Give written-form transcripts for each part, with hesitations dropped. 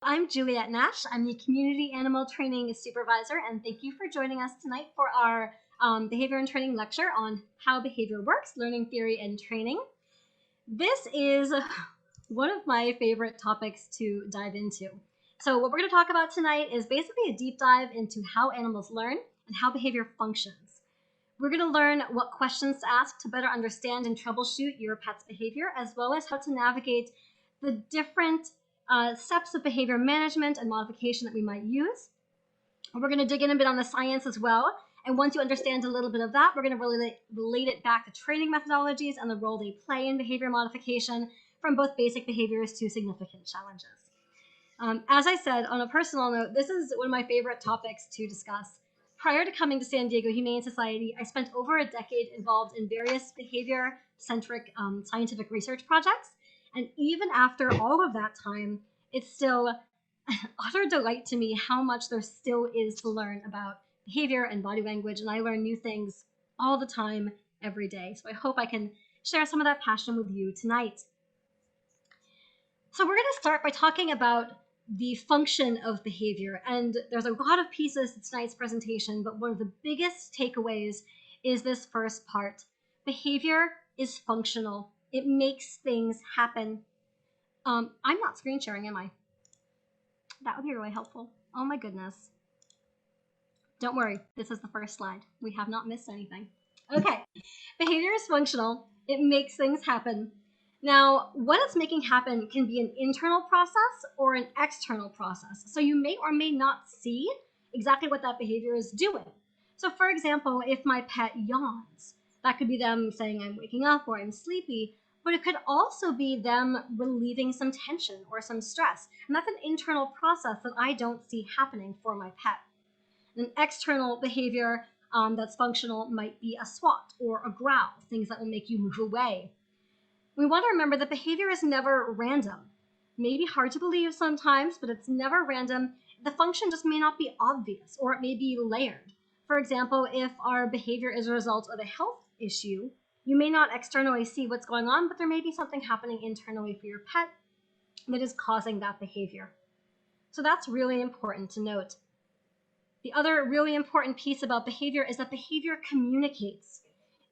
I'm Juliet Nash. I'm the Community Animal Training Supervisor, and thank you for joining us tonight for our Behavior and Training lecture on how behavior works, learning theory and training. This is one of my favorite topics to dive into. So what we're going to talk about tonight is basically a deep dive into how animals learn and how behavior functions. We're going to learn what questions to ask to better understand and troubleshoot your pet's behavior, as well as how to navigate the different steps of behavior management and modification that we might use. We're going to dig in a bit on the science as well. And once you understand a little bit of that, we're going to relate it back to training methodologies and the role they play in behavior modification, from both basic behaviors to significant challenges. As I said, on a personal note, this is one of my favorite topics to discuss. Prior to coming to San Diego Humane Society, I spent over a decade involved in various behavior-centric scientific research projects. And even after all of that time, it's still utter delight to me how much there still is to learn about behavior and body language. And I learn new things all the time, every day. So I hope I can share some of that passion with you tonight. So we're going to start by talking about the function of behavior. And there's a lot of pieces to tonight's presentation, but one of the biggest takeaways is this first part. Behavior is functional. It makes things happen. I'm not screen sharing, am I? That would be really helpful. Oh my goodness. Don't worry, this is the first slide. We have not missed anything. Okay, behavior is functional. It makes things happen. Now, what it's making happen can be an internal process or an external process. So you may or may not see exactly what that behavior is doing. So for example, if my pet yawns, that could be them saying I'm waking up or I'm sleepy, but it could also be them relieving some tension or some stress. And that's an internal process that I don't see happening for my pet. An external behavior that's functional might be a swat or a growl, things that will make you move away. We want to remember that behavior is never random. Maybe hard to believe sometimes, but it's never random. The function just may not be obvious, or it may be layered. For example, if our behavior is a result of a health issue, you may not externally see what's going on, but there may be something happening internally for your pet that is causing that behavior. So that's really important to note. The other really important piece about behavior is that behavior communicates.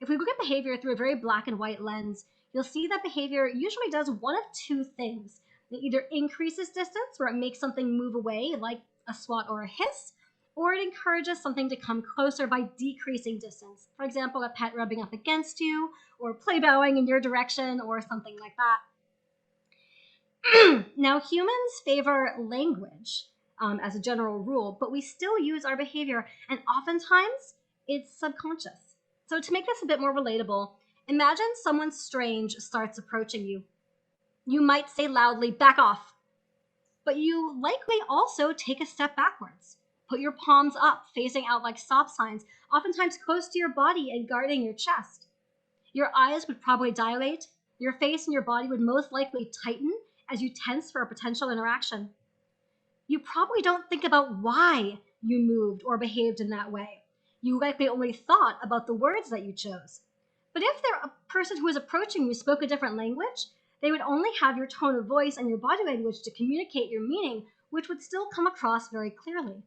If we look at behavior through a very black and white lens, you'll see that behavior usually does one of two things. It either increases distance, where it makes something move away, like a swat or a hiss, or it encourages something to come closer by decreasing distance. For example, a pet rubbing up against you, or play bowing in your direction, or something like that. Now, humans favor language as a general rule, but we still use our behavior, and oftentimes it's subconscious. So to make this a bit more relatable, imagine someone strange starts approaching you. You might say loudly, "Back off," but you likely also take a step backwards. Put your palms up, facing out like stop signs, oftentimes close to your body and guarding your chest. Your eyes would probably dilate. Your face and your body would most likely tighten as you tense for a potential interaction. You probably don't think about why you moved or behaved in that way. You likely only thought about the words that you chose. But if a person who is approaching you spoke a different language, they would only have your tone of voice and your body language to communicate your meaning, which would still come across very clearly.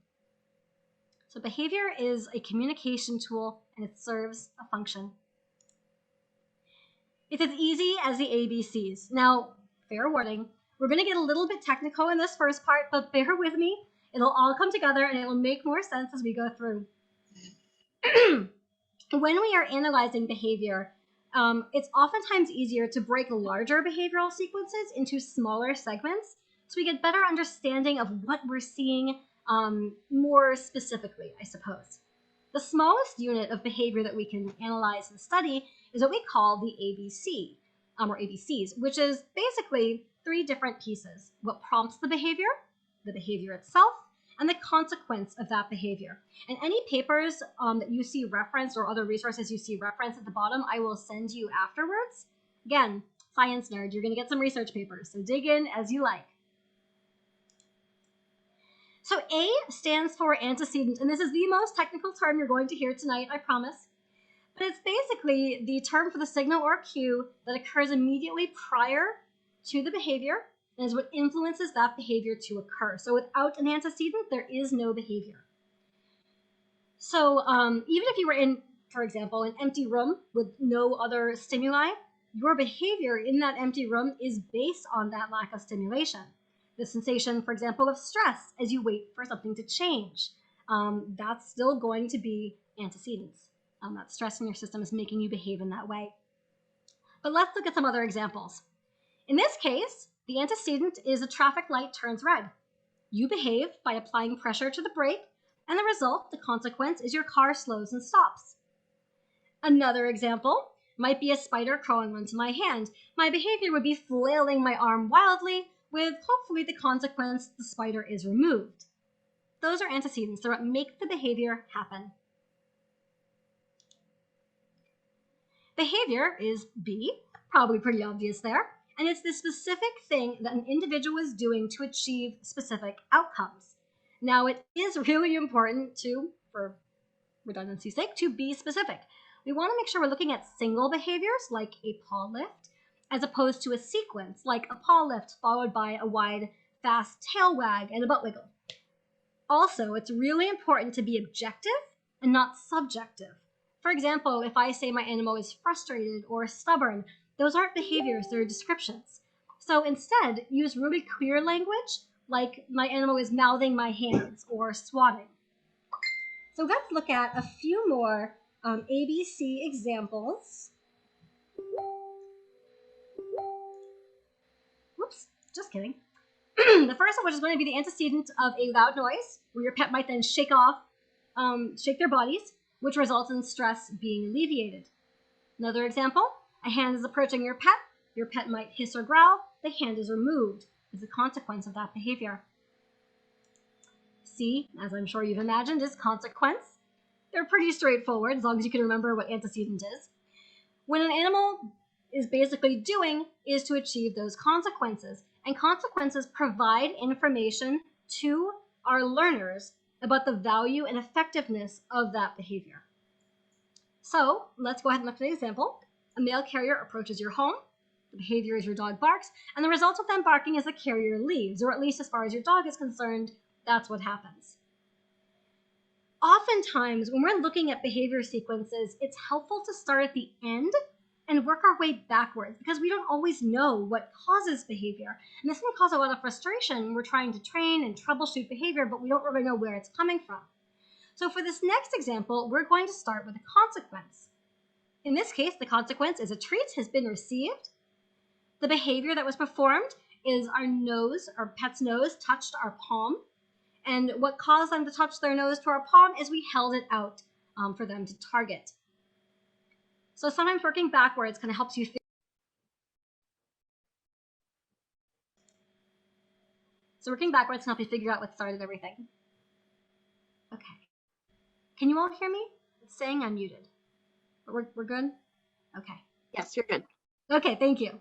So behavior is a communication tool, and it serves a function. It's as easy as the ABCs. Now, fair warning, we're going to get a little bit technical in this first part, but bear with me. It'll all come together, and it will make more sense as we go through. When we are analyzing behavior, it's oftentimes easier to break larger behavioral sequences into smaller segments so we get better understanding of what we're seeing more specifically, I suppose. The smallest unit of behavior that we can analyze and study is what we call the ABC, or ABCs, which is basically three different pieces: what prompts the behavior itself, and the consequence of that behavior. And any papers that you see referenced or other resources you see referenced at the bottom, I will send you afterwards. Again, science nerd, you're going to get some research papers, so dig in as you like. So A stands for antecedent, and this is the most technical term you're going to hear tonight, I promise. But it's basically the term for the signal or cue that occurs immediately prior to the behavior and is what influences that behavior to occur. So without an antecedent, there is no behavior. So even if you were in, for example, an empty room with no other stimuli, your behavior in that empty room is based on that lack of stimulation. The sensation, for example, of stress as you wait for something to change, that's still going to be antecedents. That stress in your system is making you behave in that way. But let's look at some other examples. In this case, the antecedent is a traffic light turns red. You behave by applying pressure to the brake, and the result, the consequence, is your car slows and stops. Another example might be a spider crawling onto my hand. My behavior would be flailing my arm wildly, with hopefully the consequence, the spider is removed. Those are antecedents. They're what make the behavior happen. Behavior is B, probably pretty obvious there, and it's the specific thing that an individual is doing to achieve specific outcomes. Now, it is really important to, for redundancy's sake, to be specific. We want to make sure we're looking at single behaviors like a paw lift, as opposed to a sequence like a paw lift followed by a wide, fast tail wag and a butt wiggle. Also, it's really important to be objective and not subjective. For example, if I say my animal is frustrated or stubborn, those aren't behaviors, they're descriptions. So instead, use really clear language like my animal is mouthing my hands or swatting. So let's look at a few more ABC examples. Whoops, just kidding. The first one, which is going to be the antecedent of a loud noise, where your pet might then shake their bodies, which results in stress being alleviated. Another example, a hand is approaching your pet might hiss or growl, the hand is removed as a consequence of that behavior. C, as I'm sure you've imagined, is consequence. They're pretty straightforward, as long as you can remember what antecedent is. When an animal is basically doing is to achieve those consequences, and consequences provide information to our learners about the value and effectiveness of that behavior. So let's go ahead and look at an example. A mail carrier approaches your home. The behavior is your dog barks, and the result of them barking is the carrier leaves, or at least as far as your dog is concerned, that's what happens. Oftentimes, when we're looking at behavior sequences, it's helpful to start at the end and work our way backwards because we don't always know what causes behavior. And this can cause a lot of frustration when we're trying to train and troubleshoot behavior, but we don't really know where it's coming from. So for this next example, we're going to start with a consequence. In this case, the consequence is a treat has been received. The behavior that was performed is our pet's nose touched our palm. And what caused them to touch their nose to our palm is we held it out for them to target. So sometimes working backwards kind of helps you figure out what started everything. Okay. Can you all hear me? It's saying I'm muted. But we're good? Okay. Yes, you're good. Okay, thank you.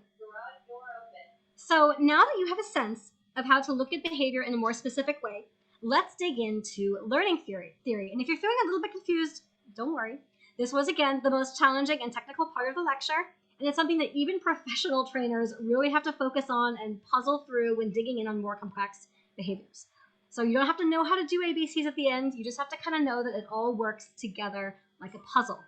So now that you have a sense of how to look at behavior in a more specific way, let's dig into learning theory. And if you're feeling a little bit confused, don't worry. This was, again, the most challenging and technical part of the lecture, and it's something that even professional trainers really have to focus on and puzzle through when digging in on more complex behaviors. So you don't have to know how to do ABCs at the end. You just have to kind of know that it all works together like a puzzle.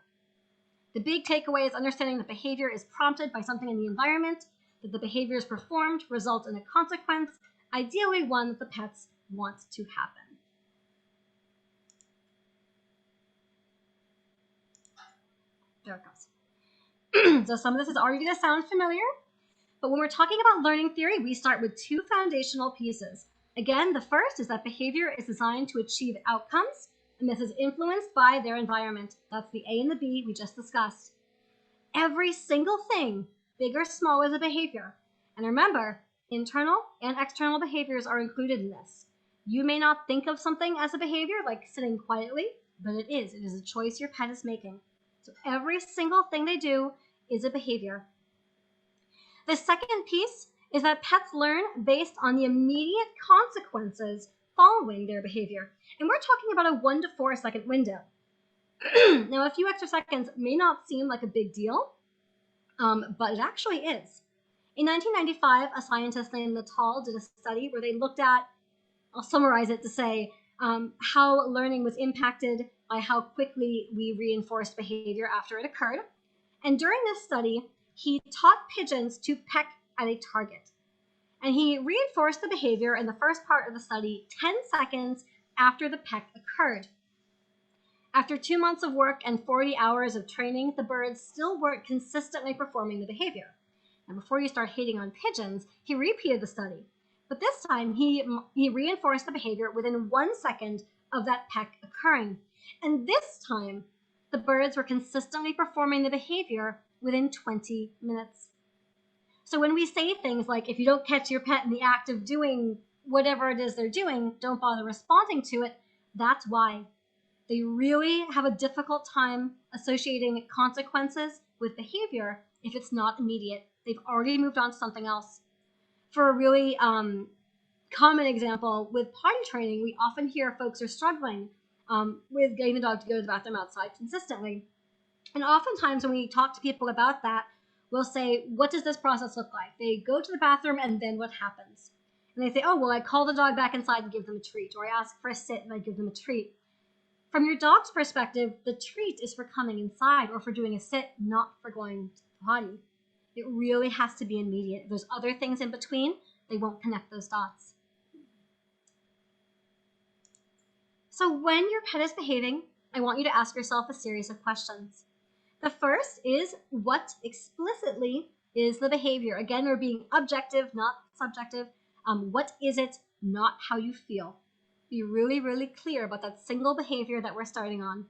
The big takeaway is understanding that behavior is prompted by something in the environment, that the behaviors performed result in a consequence, ideally one that the pets want to happen. There it goes. So some of this is already going to sound familiar, but when we're talking about learning theory, we start with two foundational pieces. Again, the first is that behavior is designed to achieve outcomes, and this is influenced by their environment. That's the A and the B we just discussed. Every single thing, big or small, is a behavior. And remember, internal and external behaviors are included in this. You may not think of something as a behavior, like sitting quietly, but it is. It is a choice your pet is making. So every single thing they do is a behavior. The second piece is that pets learn based on the immediate consequences following their behavior. And we're talking about a 1 to 4 second window. Now, a few extra seconds may not seem like a big deal, but it actually is. In 1995, a scientist named Natal did a study where they looked at, I'll summarize it to say, how learning was impacted by how quickly we reinforced behavior after it occurred. And during this study, he taught pigeons to peck at a target. And he reinforced the behavior in the first part of the study 10 seconds after the peck occurred. After 2 months of work and 40 hours of training, the birds still weren't consistently performing the behavior. And before you start hating on pigeons, he repeated the study. But this time, he reinforced the behavior within 1 second of that peck occurring. And this time, the birds were consistently performing the behavior within 20 minutes. So when we say things like, if you don't catch your pet in the act of doing whatever it is they're doing, don't bother responding to it, that's why. They really have a difficult time associating consequences with behavior if it's not immediate. They've already moved on to something else. For a really common example, with potty training, we often hear folks are struggling with getting the dog to go to the bathroom outside consistently. And oftentimes when we talk to people about that, we'll say, what does this process look like? They go to the bathroom and then what happens? And they say, oh, well, I call the dog back inside and give them a treat, or I ask for a sit and I give them a treat. From your dog's perspective, the treat is for coming inside or for doing a sit, not for going to the potty. It really has to be immediate. If there's other things in between, they won't connect those dots. So when your pet is behaving, I want you to ask yourself a series of questions. The first is, what explicitly is the behavior? Again, we're being objective, not subjective. What is it, not how you feel? Be really, really clear about that single behavior that we're starting on.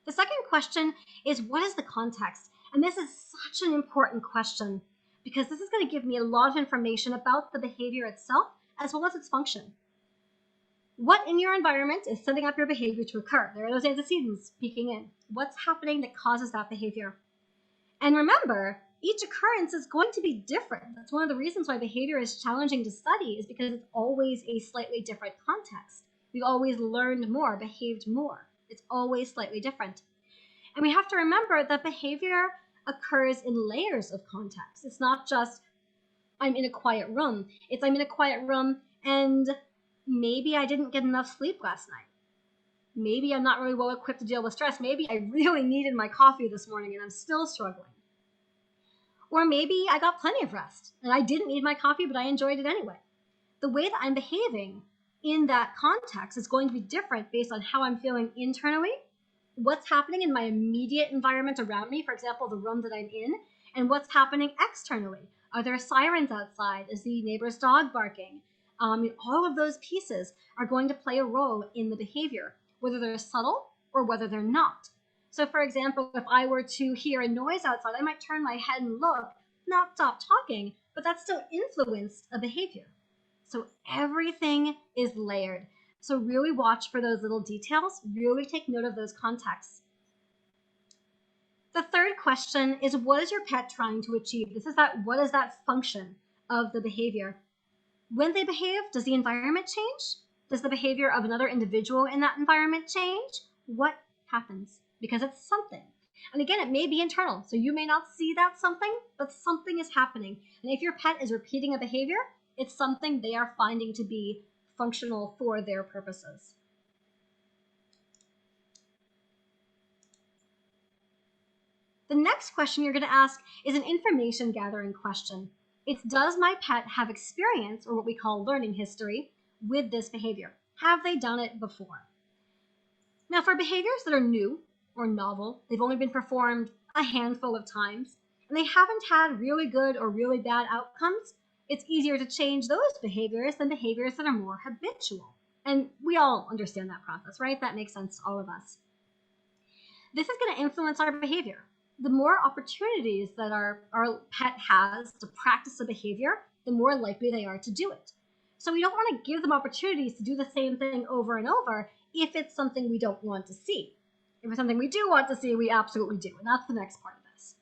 The second question is, what is the context? And this is such an important question because this is going to give me a lot of information about the behavior itself as well as its function. What in your environment is setting up your behavior to occur? There are those antecedents peeking in. What's happening that causes that behavior? And remember, each occurrence is going to be different. That's one of the reasons why behavior is challenging to study, is because it's always a slightly different context. We've always learned more, behaved more. It's always slightly different. And we have to remember that behavior occurs in layers of context. It's not just, I'm in a quiet room. It's, I'm in a quiet room and maybe I didn't get enough sleep last night. Maybe I'm not really well equipped to deal with stress. Maybe I really needed my coffee this morning and I'm still struggling. Or maybe I got plenty of rest and I didn't need my coffee, but I enjoyed it anyway. The way that I'm behaving in that context is going to be different based on how I'm feeling internally, what's happening in my immediate environment around me, for example, the room that I'm in, and what's happening externally. Are there sirens outside? Is the neighbor's dog barking? All of those pieces are going to play a role in the behavior, whether they're subtle or whether they're not. So for example, if I were to hear a noise outside, I might turn my head and look, not stop talking, but that still influenced a behavior. So everything is layered. So really watch for those little details, really take note of those contexts. The third question is, what is your pet trying to achieve? This is that, what is that function of the behavior? When they behave, does the environment change? Does the behavior of another individual in that environment change? What happens? Because it's something. And again, it may be internal, so you may not see that something, but something is happening. And if your pet is repeating a behavior, it's something they are finding to be functional for their purposes. The next question you're going to ask is an information gathering question. It's, does my pet have experience, or what we call learning history, with this behavior? Have they done it before? Now, for behaviors that are new or novel, they've only been performed a handful of times, and they haven't had really good or really bad outcomes, it's easier to change those behaviors than behaviors that are more habitual. And we all understand that process, right? That makes sense to all of us. This is going to influence our behavior. The more opportunities that our pet has to practice a behavior, the more likely they are to do it. So we don't want to give them opportunities to do the same thing over and over if it's something we don't want to see. If it's something we do want to see, we absolutely do. And that's the next part of this.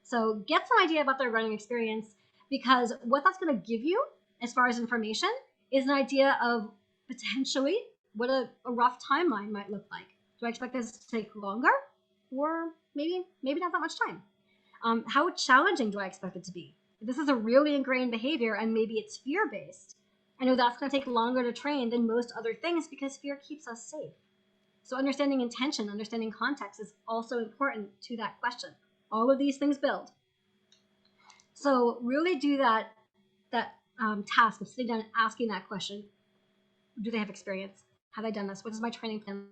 So get some idea about their learning experience, because what that's going to give you as far as information is an idea of potentially what a rough timeline might look like. Do I expect this to take longer? Or maybe not that much time? How challenging do I expect it to be? If this is a really ingrained behavior and maybe it's fear-based, I know that's going to take longer to train than most other things because fear keeps us safe. So understanding intention, understanding context is also important to that question. All of these things build. So really do that task of sitting down and asking that question. Do they have experience? Have I done this? What is my training plan?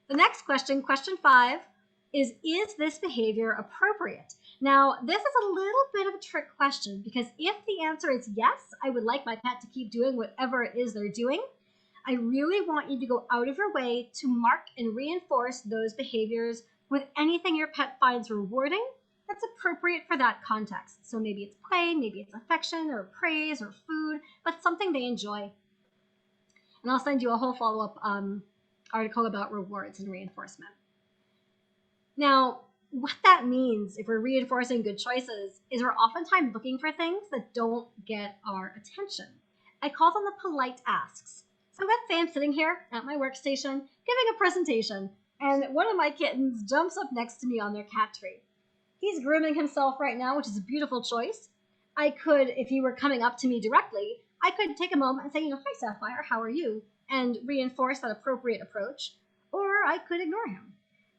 The next question, question 5, is this behavior appropriate? Now, this is a little bit of a trick question because if the answer is yes, I would like my pet to keep doing whatever it is they're doing, I really want you to go out of your way to mark and reinforce those behaviors with anything your pet finds rewarding that's appropriate for that context. So maybe it's play, maybe it's affection or praise or food, but something they enjoy. And I'll send you a whole follow-up article about rewards and reinforcement. Now, what that means if we're reinforcing good choices is we're oftentimes looking for things that don't get our attention. I call them the polite asks. So let's say I'm sitting here at my workstation giving a presentation, and one of my kittens jumps up next to me on their cat tree. He's grooming himself right now, which is a beautiful choice. I could, if he were coming up to me directly, I could take a moment and say, hi, Sapphire, how are you? And reinforce that appropriate approach, or I could ignore him.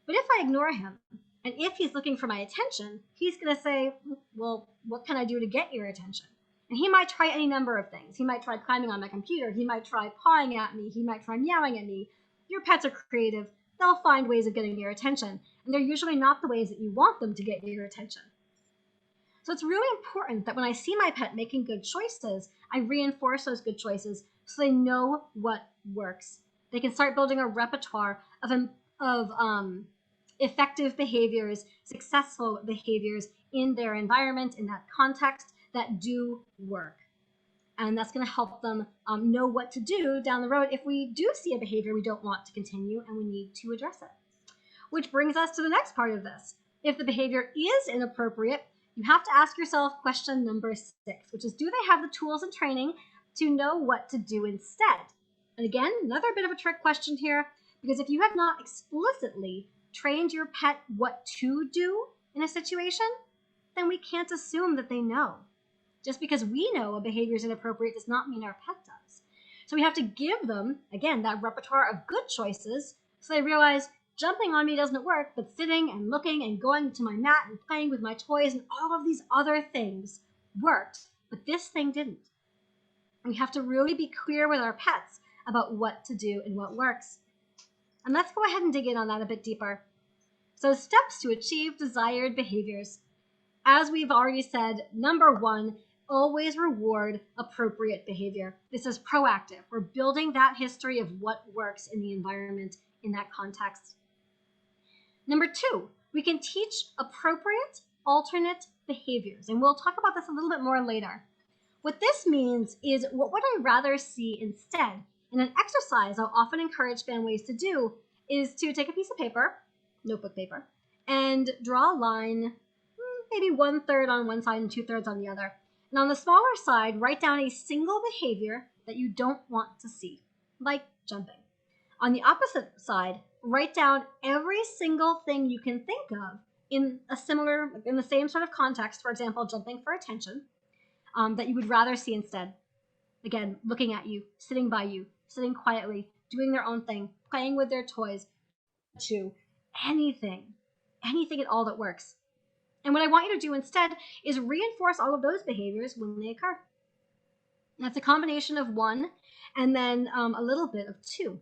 But if I ignore him, and if he's looking for my attention, he's going to say, well, what can I do to get your attention? And he might try any number of things. He might try climbing on my computer. He might try pawing at me. He might try meowing at me. Your pets are creative. They'll find ways of getting your attention. And they're usually not the ways that you want them to get your attention. So it's really important that when I see my pet making good choices, I reinforce those good choices so they know what works. They can start building a repertoire of effective behaviors, successful behaviors in their environment, in that context, that do work. And that's going to help them know what to do down the road if we do see a behavior we don't want to continue and we need to address it. Which brings us to the next part of this. If the behavior is inappropriate, you have to ask yourself question number 6, which is, do they have the tools and training to know what to do instead? And again, another bit of a trick question here, because if you have not explicitly trained your pet what to do in a situation, then we can't assume that they know. Just because we know a behavior is inappropriate does not mean our pet does. So we have to give them, again, that repertoire of good choices so they realize jumping on me doesn't work, but sitting and looking and going to my mat and playing with my toys and all of these other things worked, but this thing didn't. And we have to really be clear with our pets about what to do and what works. And let's go ahead and dig in on that a bit deeper. So steps to achieve desired behaviors. As we've already said, number 1, always reward appropriate behavior. This is proactive. We're building that history of what works in the environment in that context. Number 2, we can teach appropriate alternate behaviors. And we'll talk about this a little bit more later. What this means is, what would I rather see instead? And an exercise I'll often encourage families to do is to take a piece of paper, notebook paper, and draw a line, maybe 1/3 on one side and 2/3 on the other. And on the smaller side, write down a single behavior that you don't want to see, like jumping. On the opposite side, write down every single thing you can think of in the same sort of context, for example, jumping for attention, that you would rather see instead. Again, looking at you, sitting by you, sitting quietly, doing their own thing, playing with their toys, anything at all that works. And what I want you to do instead is reinforce all of those behaviors when they occur. That's a combination of 1 and then a little bit of 2.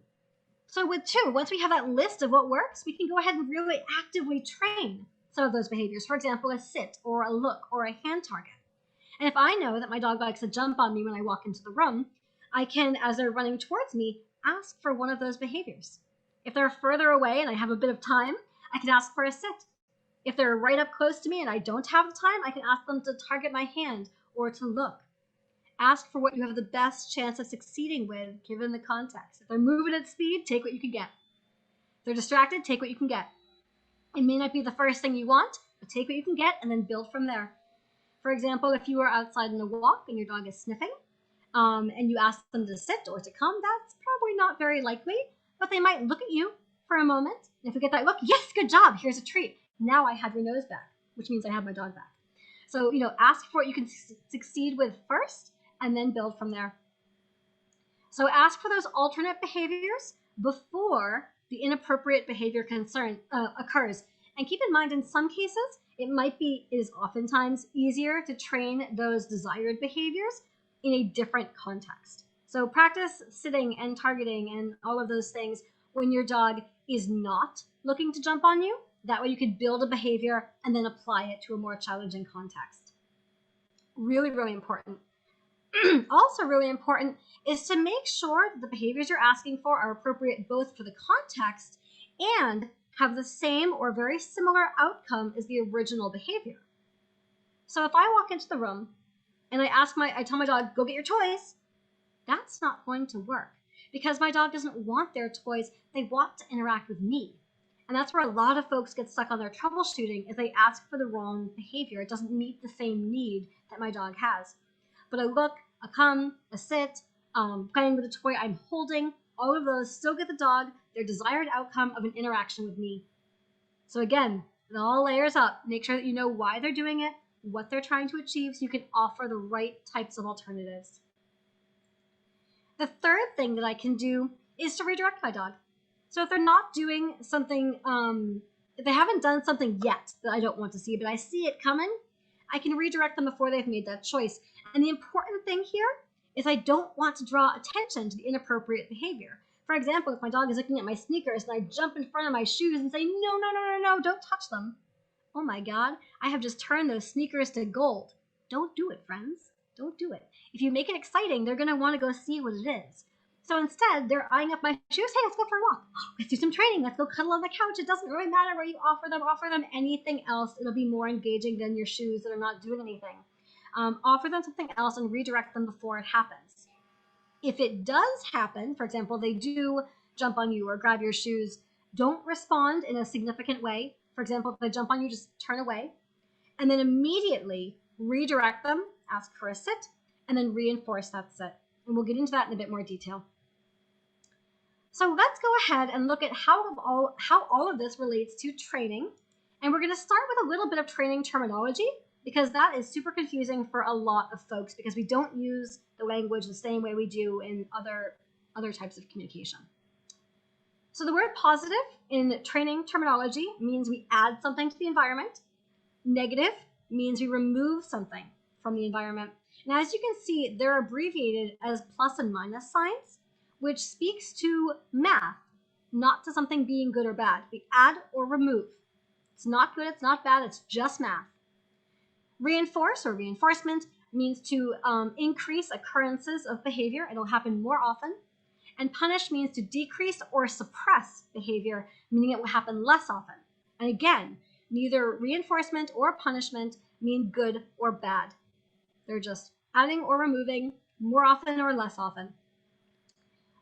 So with 2, once we have that list of what works, we can go ahead and really actively train some of those behaviors. For example, a sit or a look or a hand target. And if I know that my dog likes to jump on me when I walk into the room, I can, as they're running towards me, ask for one of those behaviors. If they're further away and I have a bit of time, I can ask for a sit. If they're right up close to me and I don't have the time, I can ask them to target my hand or to look. Ask for what you have the best chance of succeeding with, given the context. If they're moving at speed, take what you can get. If they're distracted, take what you can get. It may not be the first thing you want, but take what you can get and then build from there. For example, if you are outside on a walk and your dog is sniffing, and you ask them to sit or to come, that's probably not very likely, but they might look at you for a moment. And if you get that look, yes, good job, here's a treat. Now I have your nose back, which means I have my dog back. So, ask for what you can succeed with first and then build from there. So ask for those alternate behaviors before the inappropriate behavior occurs. And keep in mind, in some cases, it is oftentimes easier to train those desired behaviors in a different context. So practice sitting and targeting and all of those things when your dog is not looking to jump on you. That way you can build a behavior and then apply it to a more challenging context. Really, really important. Also really important is to make sure that the behaviors you're asking for are appropriate both for the context and have the same or very similar outcome as the original behavior. So if I walk into the room and I tell my dog, go get your toys, that's not going to work because my dog doesn't want their toys. They want to interact with me. And that's where a lot of folks get stuck on their troubleshooting is they ask for the wrong behavior. It doesn't meet the same need that my dog has. But a look, a come, a sit, playing with a toy I'm holding, all of those still get the dog their desired outcome of an interaction with me. So again, it all layers up. Make sure that you know why they're doing it, what they're trying to achieve, so you can offer the right types of alternatives. The third thing that I can do is to redirect my dog. So if they're not doing something, if they haven't done something yet that I don't want to see, but I see it coming, I can redirect them before they've made that choice. And the important thing here is I don't want to draw attention to the inappropriate behavior. For example, if my dog is looking at my sneakers and I jump in front of my shoes and say, no, don't touch them. Oh my God, I have just turned those sneakers to gold. Don't do it, friends. Don't do it. If you make it exciting, they're going to want to go see what it is. So instead, they're eyeing up my shoes. Hey, let's go for a walk. Let's do some training. Let's go cuddle on the couch. It doesn't really matter where you offer them anything else. It'll be more engaging than your shoes that are not doing anything. Offer them something else and redirect them before it happens. If it does happen, for example, they do jump on you or grab your shoes, don't respond in a significant way. For example, if they jump on you, just turn away. And then immediately redirect them, ask for a sit, and then reinforce that sit. And we'll get into that in a bit more detail. So let's go ahead and look at how all of this relates to training. And we're going to start with a little bit of training terminology because that is super confusing for a lot of folks because we don't use the language the same way we do in other types of communication. So the word positive in training terminology means we add something to the environment. Negative means we remove something from the environment. And as you can see, they're abbreviated as plus and minus signs, which speaks to math, not to something being good or bad. We add or remove. It's not good, it's not bad, it's just math. Reinforce or reinforcement means to increase occurrences of behavior. It'll happen more often. And punish means to decrease or suppress behavior, meaning it will happen less often. And again, neither reinforcement or punishment mean good or bad. They're just adding or removing more often or less often.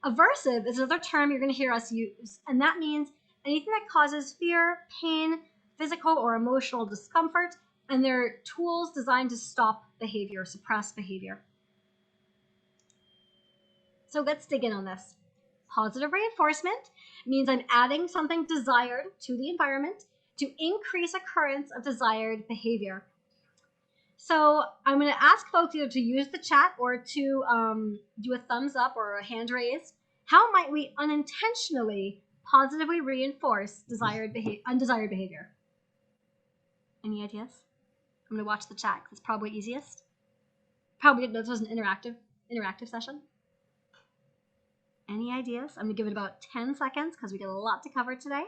Aversive is another term you're going to hear us use, and that means anything that causes fear, pain, physical or emotional discomfort, and they're tools designed to stop behavior, suppress behavior. So let's dig in on this. Positive reinforcement means I'm adding something desired to the environment to increase occurrence of desired behavior. So I'm going to ask folks either to use the chat or to do a thumbs up or a hand raise. How might we unintentionally positively reinforce undesired behavior? Any ideas? I'm going to watch the chat because it's probably easiest. Probably this was an interactive session. Any ideas? I'm going to give it about 10 seconds because we got a lot to cover today.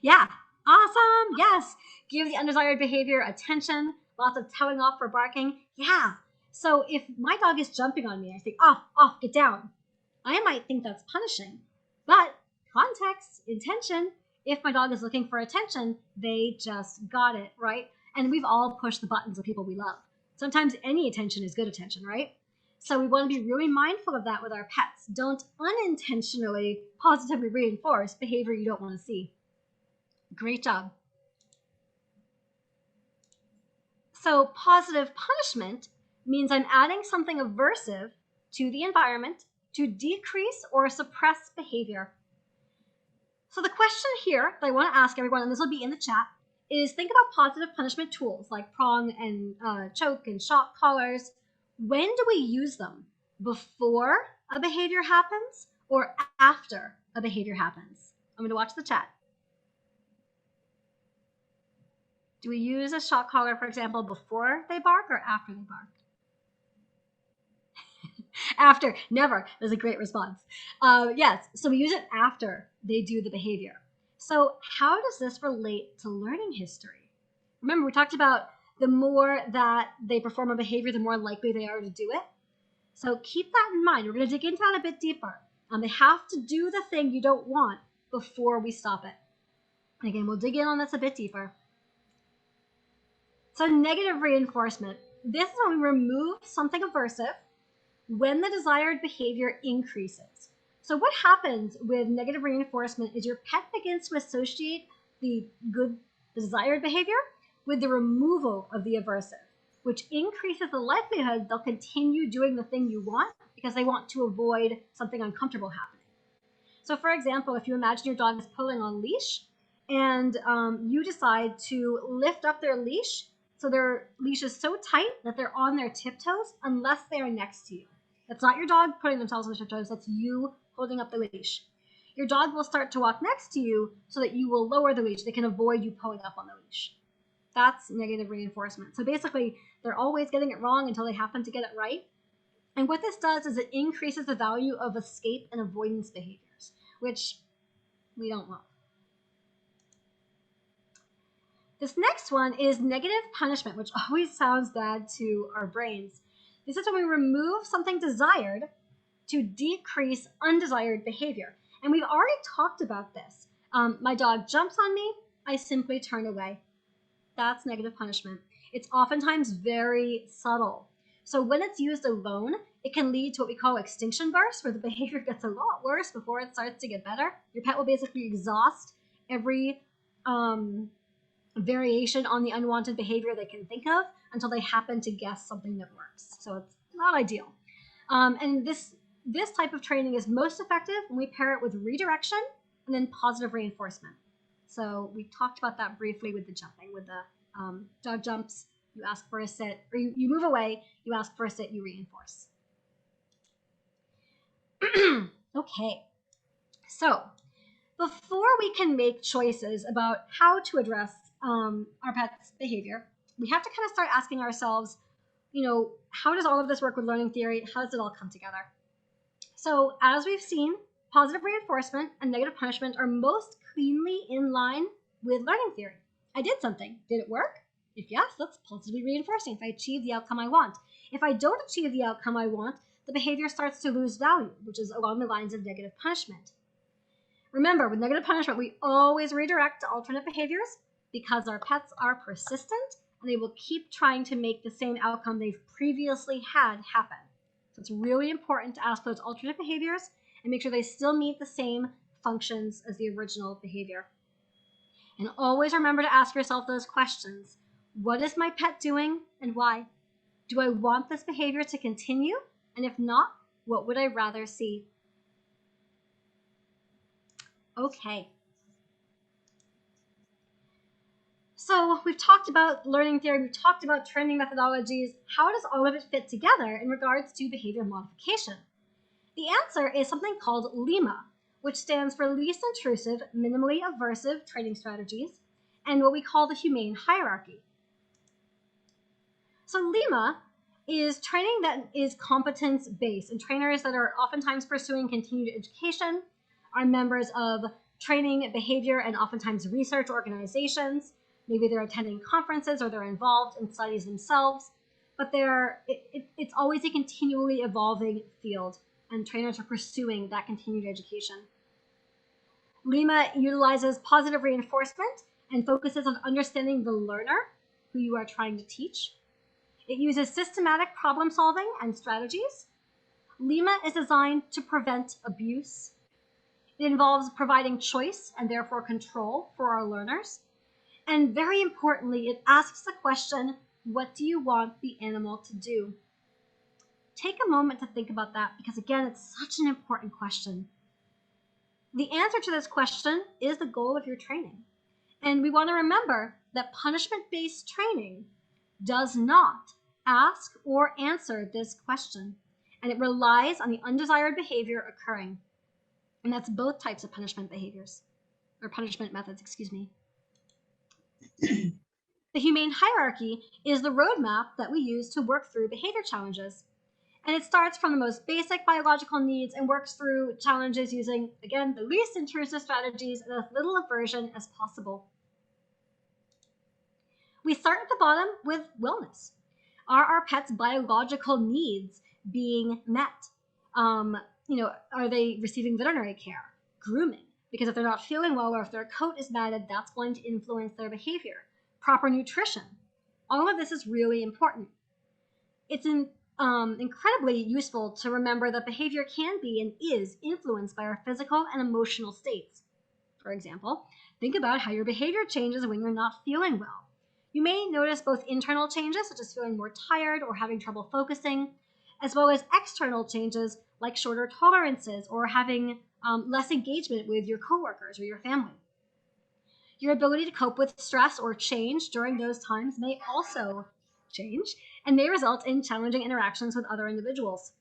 Yeah, awesome. Yes, give the undesired behavior attention. Lots of telling off for barking. Yeah. So if my dog is jumping on me, I say, off, get down. I might think that's punishing, but context, intention, if my dog is looking for attention, they just got it, right? And we've all pushed the buttons of people we love. Sometimes any attention is good attention, right? So we want to be really mindful of that with our pets. Don't unintentionally positively reinforce behavior you don't want to see. Great job. So positive punishment means I'm adding something aversive to the environment to decrease or suppress behavior. So the question here that I want to ask everyone, and this will be in the chat, is think about positive punishment tools like prong and choke and shock collars. When do we use them? Before a behavior happens or after a behavior happens? I'm going to watch the chat. Do we use a shock collar, for example, before they bark or after they bark? After, never. That's a great response. Yes, so we use it after they do the behavior. So how does this relate to learning history? Remember, we talked about the more that they perform a behavior, the more likely they are to do it. So keep that in mind. We're going to dig into that a bit deeper. They have to do the thing you don't want before we stop it. And again, we'll dig in on this a bit deeper. So negative reinforcement. This is when we remove something aversive when the desired behavior increases. So what happens with negative reinforcement is your pet begins to associate the desired behavior with the removal of the aversive, which increases the likelihood they'll continue doing the thing you want because they want to avoid something uncomfortable happening. So for example, if you imagine your dog is pulling on a leash and you decide to lift up their leash so their leash is so tight that they're on their tiptoes unless they are next to you. That's not your dog putting themselves on their tiptoes, that's you holding up the leash. Your dog will start to walk next to you so that you will lower the leash. They can avoid you pulling up on the leash. That's negative reinforcement. So basically, they're always getting it wrong until they happen to get it right. And what this does is it increases the value of escape and avoidance behaviors, which we don't want. This next one is negative punishment, which always sounds bad to our brains. This is when we remove something desired to decrease undesired behavior. And we've already talked about this. My dog jumps on me, I simply turn away. That's negative punishment. It's oftentimes very subtle. So when it's used alone, it can lead to what we call extinction bursts, where the behavior gets a lot worse before it starts to get better. Your pet will basically exhaust every variation on the unwanted behavior they can think of until they happen to guess something that works. So it's not ideal. And this type of training is most effective when we pair it with redirection and then positive reinforcement. So we talked about that briefly with the jumping. With the dog jumps, you ask for a sit, or you move away, you ask for a sit, you reinforce. Okay, so before we can make choices about how to address our pet's behavior, we have to kind of start asking ourselves, how does all of this work with learning theory? How does it all come together? So as we've seen, positive reinforcement and negative punishment are most cleanly in line with learning theory. I did something. Did it work? If yes, that's positively reinforcing if I achieve the outcome I want. If I don't achieve the outcome I want, the behavior starts to lose value, which is along the lines of negative punishment. Remember, with negative punishment, we always redirect to alternate behaviors because our pets are persistent and they will keep trying to make the same outcome they've previously had happen. So it's really important to ask those alternate behaviors and make sure they still meet the same functions as the original behavior. And always remember to ask yourself those questions. What is my pet doing and why? Do I want this behavior to continue? And if not, what would I rather see? Okay. So we've talked about learning theory, we've talked about training methodologies. How does all of it fit together in regards to behavior modification? The answer is something called LEMA, which stands for Least Intrusive, Minimally Aversive Training Strategies, and what we call the Humane Hierarchy. So LEMA is training that is competence-based, and trainers that are oftentimes pursuing continued education are members of training, behavior, and oftentimes research organizations. Maybe they're attending conferences or they're involved in studies themselves, but it's always a continually evolving field, and trainers are pursuing that continued education. LEMA utilizes positive reinforcement and focuses on understanding the learner who you are trying to teach. It uses systematic problem solving and strategies. LEMA is designed to prevent abuse. It involves providing choice and therefore control for our learners. And very importantly, it asks the question, what do you want the animal to do? Take a moment to think about that because, again, it's such an important question. The answer to this question is the goal of your training. And we want to remember that punishment-based training does not ask or answer this question, and it relies on the undesired behavior occurring. And that's both types of punishment behaviors, or punishment methods, excuse me. The humane hierarchy is the roadmap that we use to work through behavior challenges. And it starts from the most basic biological needs and works through challenges using, again, the least intrusive strategies and as little aversion as possible. We start at the bottom with wellness. Are our pets' biological needs being met? Are they receiving veterinary care, grooming? Because if they're not feeling well or if their coat is matted, that's going to influence their behavior. Proper nutrition. All of this is really important. It's incredibly useful to remember that behavior can be and is influenced by our physical and emotional states. For example, think about how your behavior changes when you're not feeling well. You may notice both internal changes, such as feeling more tired or having trouble focusing, as well as external changes like shorter tolerances or having less engagement with your coworkers or your family. Your ability to cope with stress or change during those times may also change and may result in challenging interactions with other individuals.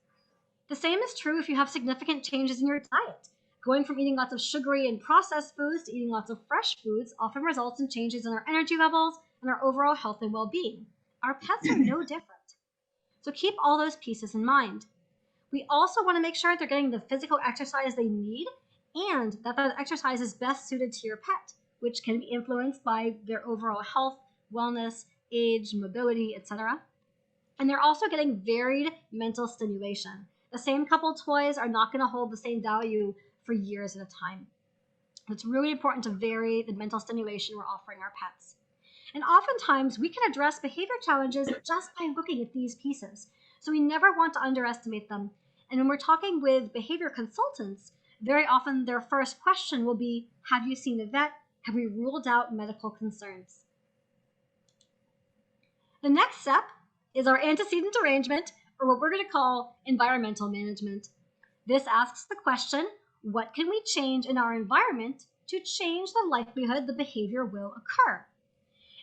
The same is true if you have significant changes in your diet. Going from eating lots of sugary and processed foods to eating lots of fresh foods often results in changes in our energy levels and our overall health and well-being. Our pets are no different. So keep all those pieces in mind. We also want to make sure they're getting the physical exercise they need and that the exercise is best suited to your pet, which can be influenced by their overall health, wellness, age, mobility, etc. And they're also getting varied mental stimulation. The same couple toys are not going to hold the same value for years at a time. It's really important to vary the mental stimulation we're offering our pets. And oftentimes, we can address behavior challenges just by looking at these pieces. So we never want to underestimate them. And when we're talking with behavior consultants, very often their first question will be, have you seen a vet? Have we ruled out medical concerns? The next step is our antecedent arrangement, or what we're going to call environmental management. This asks the question, what can we change in our environment to change the likelihood the behavior will occur?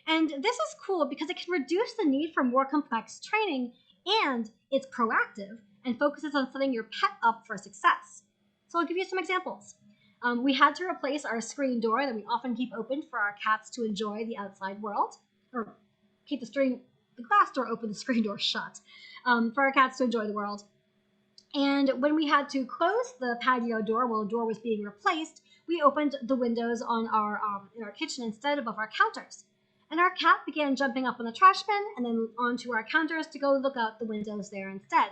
And this is cool because it can reduce the need for more complex training, and it's proactive and focuses on setting your pet up for success. So I'll give you some examples. We had to replace our screen door that we often keep open for our cats to enjoy the outside world, or keep the glass door open, the screen door shut, for our cats to enjoy the world. And when we had to close the patio door while the door was being replaced, we opened the windows on in our kitchen instead above our counters. And our cat began jumping up on the trash bin and then onto our counters to go look out the windows there instead.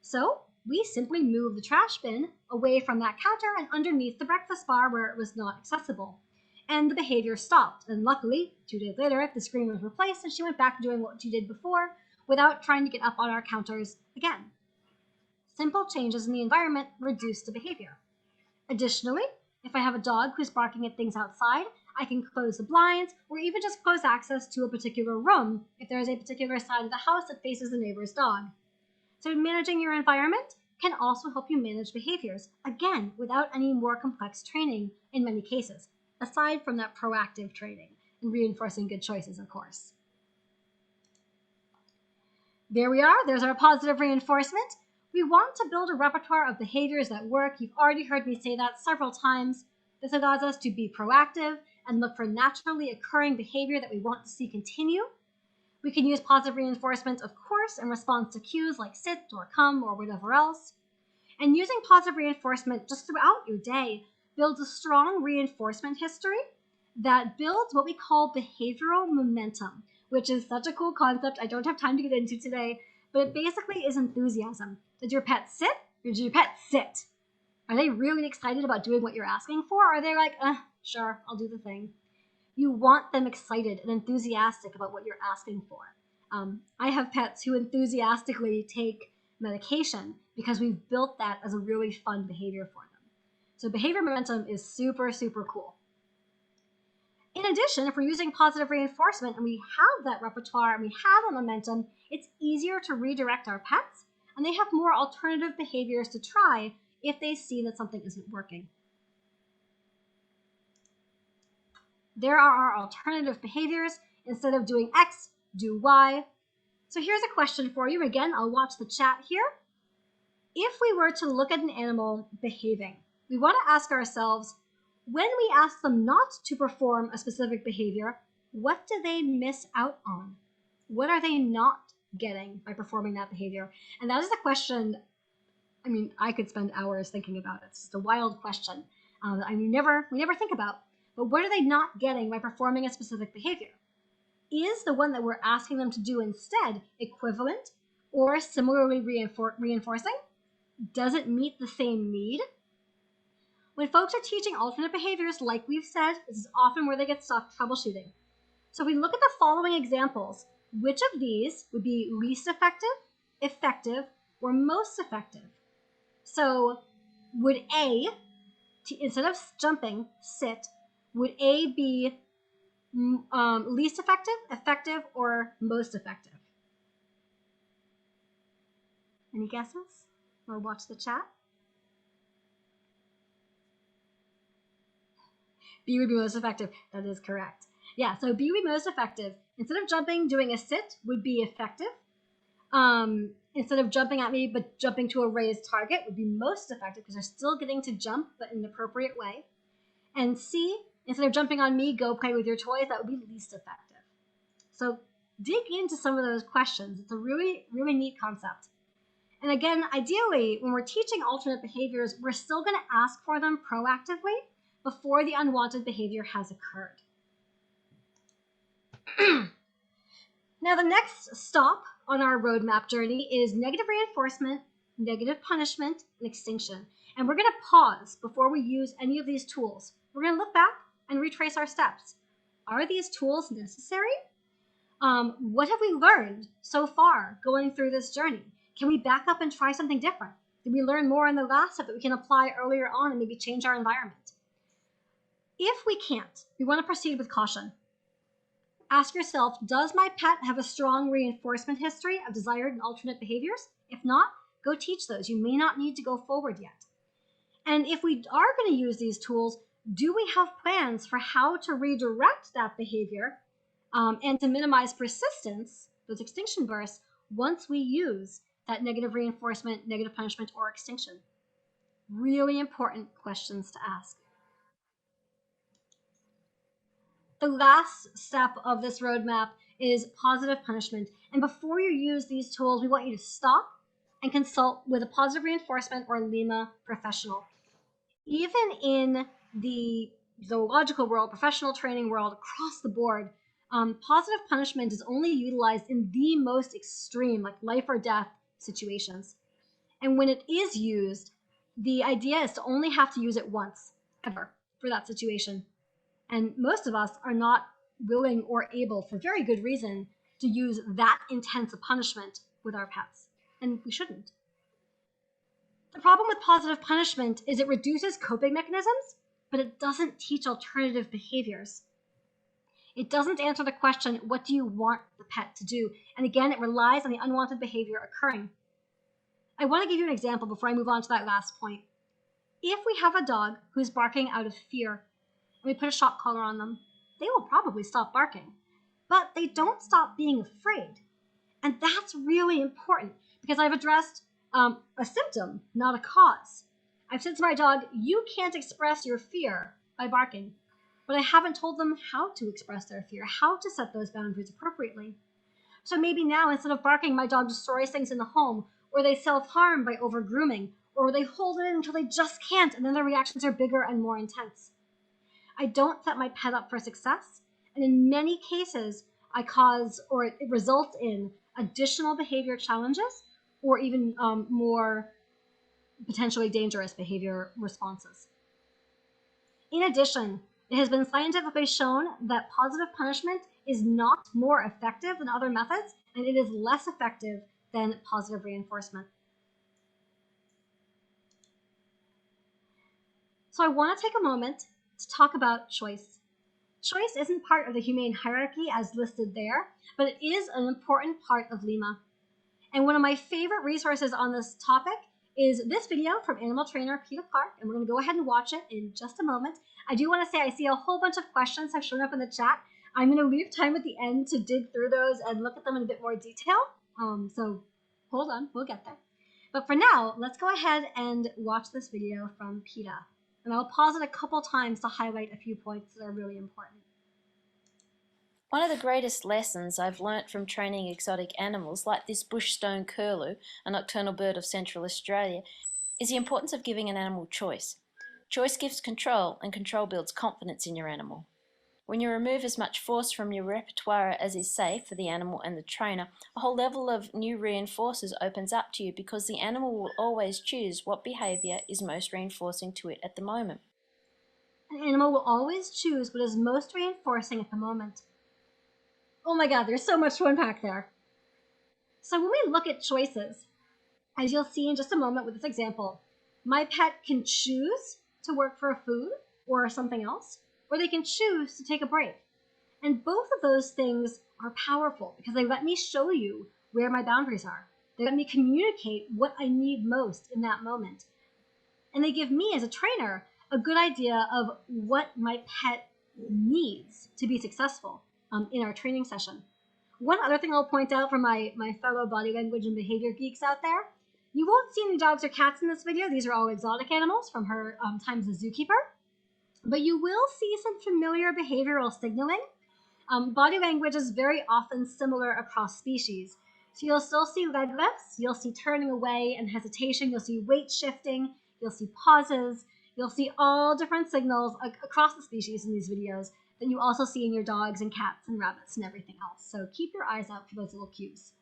So we simply moved the trash bin away from that counter and underneath the breakfast bar where it was not accessible. And the behavior stopped. And luckily, 2 days later, the screen was replaced and she went back to doing what she did before without trying to get up on our counters again. Simple changes in the environment reduce the behavior. Additionally, if I have a dog who's barking at things outside, I can close the blinds or even just close access to a particular room if there is a particular side of the house that faces the neighbor's dog. So managing your environment can also help you manage behaviors, again, without any more complex training in many cases, aside from that proactive training and reinforcing good choices, of course. There we are. There's our positive reinforcement. We want to build a repertoire of behaviors that work. You've already heard me say that several times. This allows us to be proactive and look for naturally occurring behavior that we want to see continue. We can use positive reinforcement, of course, in response to cues like sit or come or whatever else. And using positive reinforcement just throughout your day builds a strong reinforcement history that builds what we call behavioral momentum, which is such a cool concept I don't have time to get into today, but it basically is enthusiasm. Did your pet sit or did your pet sit? Are they really excited about doing what you're asking for? Or are they like, sure, I'll do the thing? You want them excited and enthusiastic about what you're asking for. I have pets who enthusiastically take medication because we've built that as a really fun behavior for them. So behavior momentum is super, super cool. In addition, if we're using positive reinforcement and we have that repertoire and we have that momentum, it's easier to redirect our pets and they have more alternative behaviors to try if they see that something isn't working. There are our alternative behaviors. Instead of doing X, do Y. So here's a question for you. Again, I'll watch the chat here. If we were to look at an animal behaving, we want to ask ourselves, when we ask them not to perform a specific behavior, what do they miss out on? What are they not getting by performing that behavior? And that is a question, I mean, I could spend hours thinking about it. It's just a wild question that we never think about. But what are they not getting by performing a specific behavior? Is the one that we're asking them to do instead equivalent or similarly reinforcing? Does it meet the same need? When folks are teaching alternate behaviors, like we've said, this is often where they get stuck troubleshooting. So if we look at the following examples, which of these would be least effective, effective, or most effective? So would A, instead of jumping, sit, would A be least effective, effective, or most effective? Any guesses? Or watch the chat. B would be most effective. That is correct. Yeah, so B would be most effective. Instead of jumping, doing a sit would be effective. Instead of jumping at me, but jumping to a raised target would be most effective because they're still getting to jump, but in an appropriate way. And C, instead of jumping on me, go play with your toys, that would be least effective. So dig into some of those questions. It's a really, really neat concept. And again, ideally, when we're teaching alternate behaviors, we're still going to ask for them proactively before the unwanted behavior has occurred. Now, the next stop on our roadmap journey is negative reinforcement, negative punishment, and extinction. And we're going to pause before we use any of these tools. We're going to look back and retrace our steps. Are these tools necessary? What have we learned so far going through this journey? Can we back up and try something different? Did we learn more in the last step that we can apply earlier on and maybe change our environment? If we can't, we want to proceed with caution. Ask yourself, does my pet have a strong reinforcement history of desired and alternate behaviors? If not, go teach those. You may not need to go forward yet. And if we are going to use these tools, do we have plans for how to redirect that behavior and to minimize persistence, those extinction bursts, once we use that negative reinforcement, negative punishment, or extinction? Really important questions to ask. The last step of this roadmap is positive punishment. And before you use these tools, we want you to stop and consult with a positive reinforcement or Lima professional. Even in the zoological world, professional training world, across the board, positive punishment is only utilized in the most extreme, like life or death situations. And when it is used, the idea is to only have to use it once, ever, for that situation. And most of us are not willing or able, for very good reason, to use that intense a punishment with our pets. And we shouldn't. The problem with positive punishment is it reduces coping mechanisms, but it doesn't teach alternative behaviors. It doesn't answer the question, what do you want the pet to do? And again, it relies on the unwanted behavior occurring. I want to give you an example before I move on to that last point. If we have a dog who's barking out of fear, and we put a shock collar on them, they will probably stop barking. But they don't stop being afraid. And that's really important because I've addressed a symptom, not a cause. I've said to my dog, you can't express your fear by barking. But I haven't told them how to express their fear, how to set those boundaries appropriately. So maybe now, instead of barking, my dog destroys things in the home, or they self-harm by over-grooming, or they hold it in until they just can't, and then their reactions are bigger and more intense. I don't set my pet up for success, and in many cases, I cause or it results in additional behavior challenges or even more potentially dangerous behavior responses. In addition, it has been scientifically shown that positive punishment is not more effective than other methods, and it is less effective than positive reinforcement. So I want to take a moment to talk about choice. Choice isn't part of the humane hierarchy as listed there, but it is an important part of Lima. And one of my favorite resources on this topic is this video from animal trainer Peter Clark, and we're going to go ahead and watch it in just a moment. I do want to say I see a whole bunch of questions have shown up in the chat. I'm going to leave time at the end to dig through those and look at them in a bit more detail. So hold on, we'll get there. But for now, let's go ahead and watch this video from PETA. And I'll pause it a couple times to highlight a few points that are really important. One of the greatest lessons I've learnt from training exotic animals, like this bush stone curlew, a nocturnal bird of Central Australia, is the importance of giving an animal choice. Choice gives control, and control builds confidence in your animal. When you remove as much force from your repertoire as is safe for the animal and the trainer, a whole level of new reinforcers opens up to you because the animal will always choose what behaviour is most reinforcing to it at the moment. An animal will always choose what is most reinforcing at the moment. Oh my God, there's so much to unpack there. So when we look at choices, as you'll see in just a moment with this example, my pet can choose to work for a food or something else, or they can choose to take a break. And both of those things are powerful because they let me show you where my boundaries are. They let me communicate what I need most in that moment. And they give me, as a trainer, a good idea of what my pet needs to be successful in our training session. One other thing I'll point out for my fellow body language and behavior geeks out there, you won't see any dogs or cats in this video. These are all exotic animals from her time as a zookeeper. But you will see some familiar behavioral signaling. Body language is very often similar across species. So you'll still see leg lifts, you'll see turning away and hesitation, you'll see weight shifting, you'll see pauses, you'll see all different signals across the species in these videos that you also see in your dogs and cats and rabbits and everything else. So keep your eyes out for those little cues.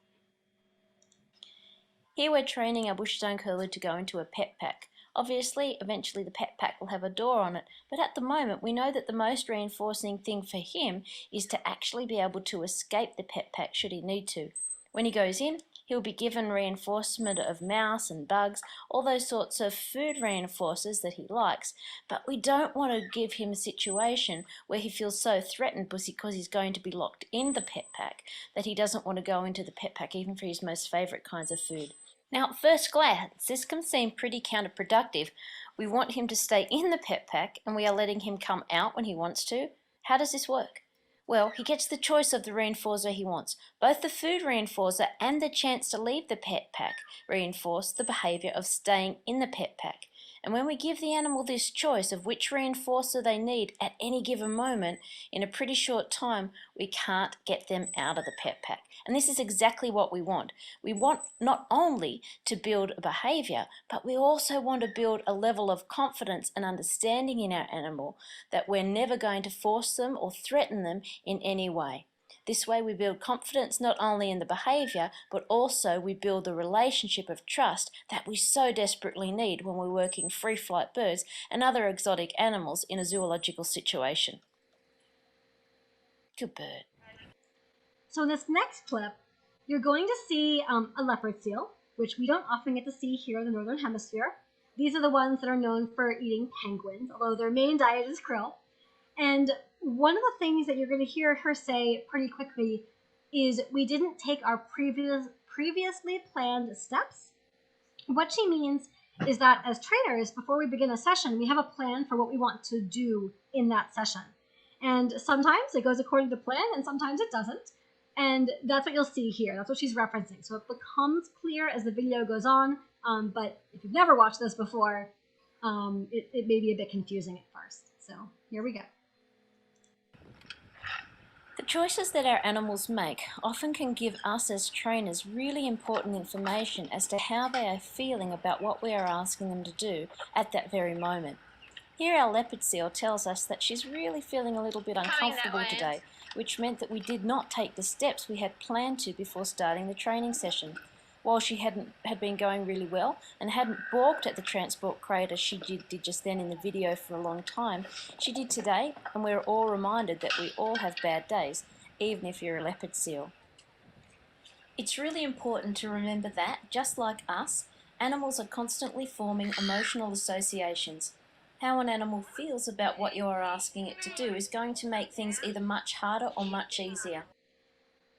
Here we're training our bush stone curlew to go into a pet pack. Obviously, eventually the pet pack will have a door on it, but at the moment we know that the most reinforcing thing for him is to actually be able to escape the pet pack should he need to. When he goes in, he'll be given reinforcement of mouse and bugs, all those sorts of food reinforcers that he likes, but we don't want to give him a situation where he feels so threatened because he's going to be locked in the pet pack that he doesn't want to go into the pet pack even for his most favourite kinds of food. Now, at first glance, this can seem pretty counterproductive. We want him to stay in the pet pack and we are letting him come out when he wants to. How does this work? Well, he gets the choice of the reinforcer he wants. Both the food reinforcer and the chance to leave the pet pack reinforce the behaviour of staying in the pet pack. And when we give the animal this choice of which reinforcer they need at any given moment, in a pretty short time, we can't get them out of the pet pack. And this is exactly what we want. We want not only to build a behaviour, but we also want to build a level of confidence and understanding in our animal that we're never going to force them or threaten them in any way. This way we build confidence not only in the behaviour, but also we build the relationship of trust that we so desperately need when we're working free-flight birds and other exotic animals in a zoological situation. Good bird. So in this next clip, you're going to see a leopard seal, which we don't often get to see here in the Northern Hemisphere. These are the ones that are known for eating penguins, although their main diet is krill. And one of the things that you're going to hear her say pretty quickly is we didn't take our previously planned steps. What she means is that as trainers, before we begin a session, we have a plan for what we want to do in that session. And sometimes it goes according to plan and sometimes it doesn't. And that's what you'll see here. That's what she's referencing. So it becomes clear as the video goes on. But if you've never watched this before, it may be a bit confusing at first. So here we go. The choices that our animals make often can give us as trainers really important information as to how they are feeling about what we are asking them to do at that very moment. Here our leopard seal tells us that she's really feeling a little bit uncomfortable today, which meant that we did not take the steps we had planned to before starting the training session. While she had been going really well and hadn't balked at the transport crate as she did just then in the video for a long time, she did today, and we're all reminded that we all have bad days, even if you're a leopard seal. It's really important to remember that, just like us, animals are constantly forming emotional associations. How an animal feels about what you are asking it to do is going to make things either much harder or much easier.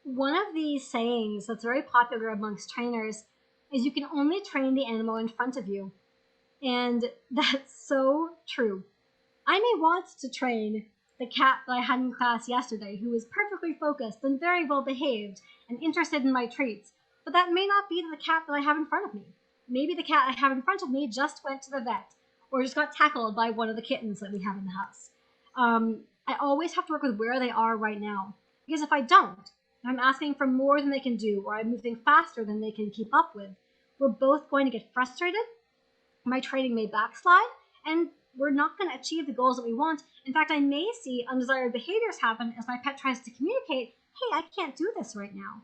One of these sayings that's very popular amongst trainers is you can only train the animal in front of you. And that's so true. I may want to train the cat that I had in class yesterday, who was perfectly focused and very well behaved and interested in my treats, but that may not be the cat that I have in front of me. Maybe the cat I have in front of me just went to the vet or just got tackled by one of the kittens that we have in the house. I always have to work with where they are right now, because if I don't, if I'm asking for more than they can do or I'm moving faster than they can keep up with, we're both going to get frustrated, my training may backslide, and we're not going to achieve the goals that we want. In fact, I may see undesired behaviors happen as my pet tries to communicate, hey, I can't do this right now.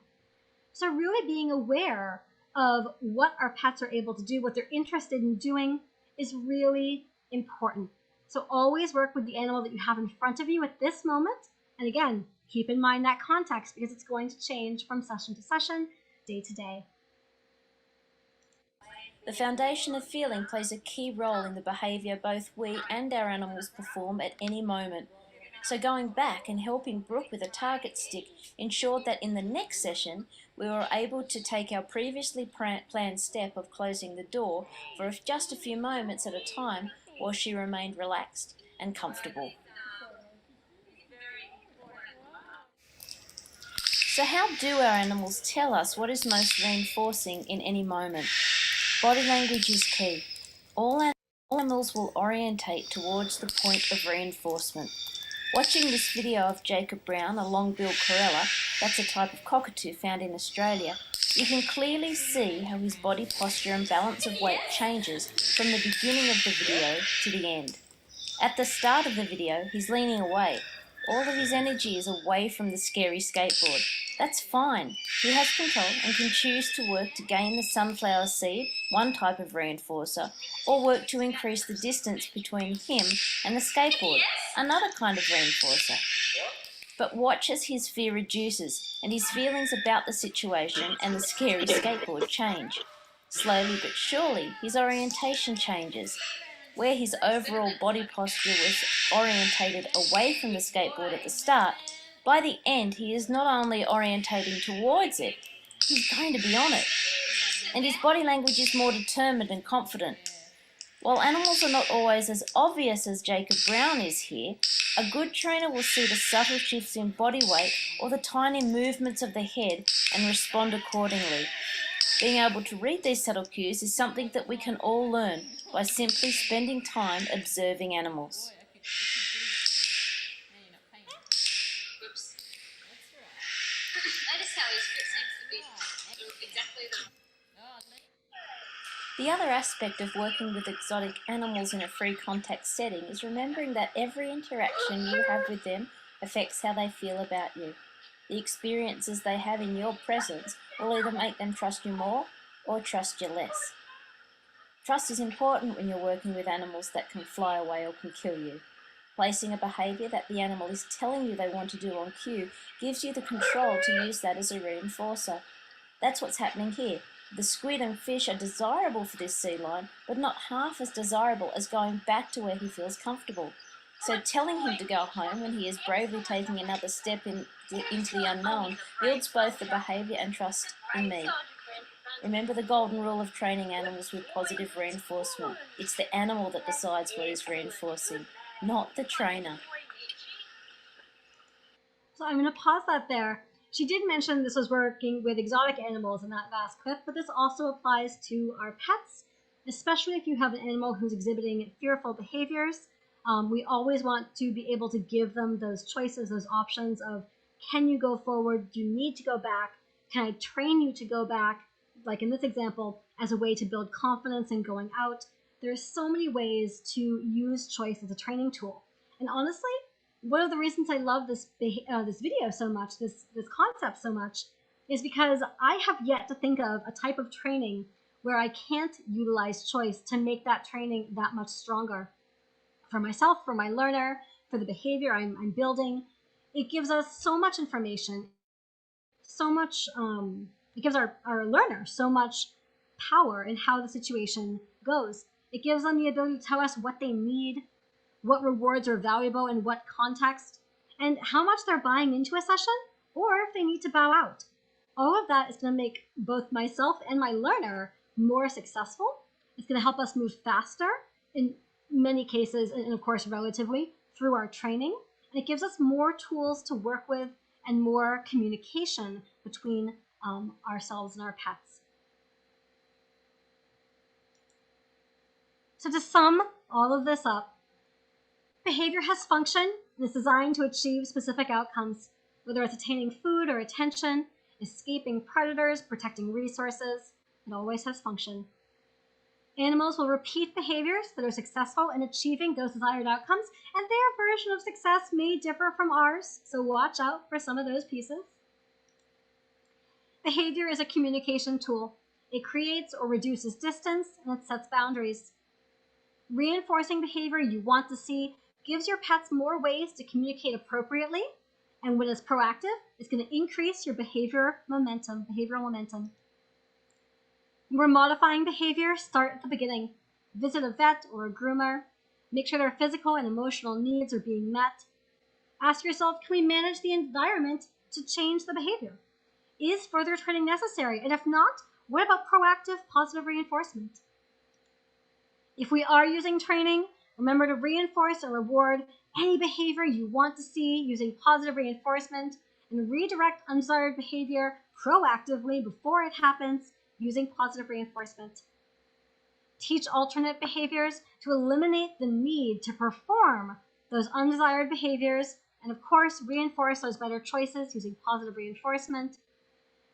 So really being aware of what our pets are able to do, what they're interested in doing, is really important. So always work with the animal that you have in front of you at this moment. And again, keep in mind that context because it's going to change from session to session, day to day. The foundation of feeling plays a key role in the behaviour both we and our animals perform at any moment. So going back and helping Brooke with a target stick ensured that in the next session we were able to take our previously planned step of closing the door for just a few moments at a time while she remained relaxed and comfortable. So how do our animals tell us what is most reinforcing in any moment? Body language is key. All animals will orientate towards the point of reinforcement. Watching this video of Jacob Brown, a long-billed corella, that's a type of cockatoo found in Australia, you can clearly see how his body posture and balance of weight changes from the beginning of the video to the end. At the start of the video, he's leaning away. All of his energy is away from the scary skateboard. That's fine. He has control and can choose to work to gain the sunflower seed, one type of reinforcer, or work to increase the distance between him and the skateboard, another kind of reinforcer. But watch as his fear reduces and his feelings about the situation and the scary skateboard change. Slowly but surely, his orientation changes. Where his overall body posture was orientated away from the skateboard at the start, by the end he is not only orientating towards it, he's going to be on it. And his body language is more determined and confident. While animals are not always as obvious as Jacob Brown is here, a good trainer will see the subtle shifts in body weight or the tiny movements of the head and respond accordingly. Being able to read these subtle cues is something that we can all learn by simply spending time observing animals. The other aspect of working with exotic animals in a free contact setting is remembering that every interaction you have with them affects how they feel about you. The experiences they have in your presence will either make them trust you more or trust you less. Trust is important when you're working with animals that can fly away or can kill you. Placing a behaviour that the animal is telling you they want to do on cue gives you the control to use that as a reinforcer. That's what's happening here. The squid and fish are desirable for this sea lion, but not half as desirable as going back to where he feels comfortable. So telling him to go home when he is bravely taking another step into the unknown builds both the behaviour and trust in me. Remember the golden rule of training animals with positive reinforcement. It's the animal that decides what is reinforcing, not the trainer. So I'm going to pause that there. She did mention this was working with exotic animals in that vast clip, but this also applies to our pets, especially if you have an animal who's exhibiting fearful behaviors. We always want to be able to give them those choices, those options of, can you go forward? Do you need to go back? Can I train you to go back? Like in this example, as a way to build confidence in going out. There's so many ways to use choice as a training tool. And honestly, one of the reasons I love this video so much, this concept so much, is because I have yet to think of a type of training where I can't utilize choice to make that training that much stronger. For myself, for my learner, for the behavior I'm building. It gives us so much information, so much, it gives our learner so much power in how the situation goes. It gives them the ability to tell us what they need, what rewards are valuable in what context, and how much they're buying into a session, or if they need to bow out. All of that is going to make both myself and my learner more successful. It's going to help us move faster in many cases, and of course, relatively, through our training. And it gives us more tools to work with and more communication between ourselves and our pets. So to sum all of this up, behavior has function and is designed to achieve specific outcomes, whether it's attaining food or attention, escaping predators, protecting resources. It always has function. Animals will repeat behaviors that are successful in achieving those desired outcomes, and their version of success may differ from ours, so watch out for some of those pieces. Behavior is a communication tool. It creates or reduces distance, and it sets boundaries. Reinforcing behavior you want to see gives your pets more ways to communicate appropriately, and when it's proactive, it's going to increase your behavioral momentum. When we're modifying behavior, start at the beginning. Visit a vet or a groomer. Make sure their physical and emotional needs are being met. Ask yourself, can we manage the environment to change the behavior? Is further training necessary? And if not, what about proactive positive reinforcement? If we are using training, remember to reinforce or reward any behavior you want to see using positive reinforcement, and redirect undesired behavior proactively before it happens using positive reinforcement. Teach alternate behaviors to eliminate the need to perform those undesired behaviors, and of course, reinforce those better choices using positive reinforcement.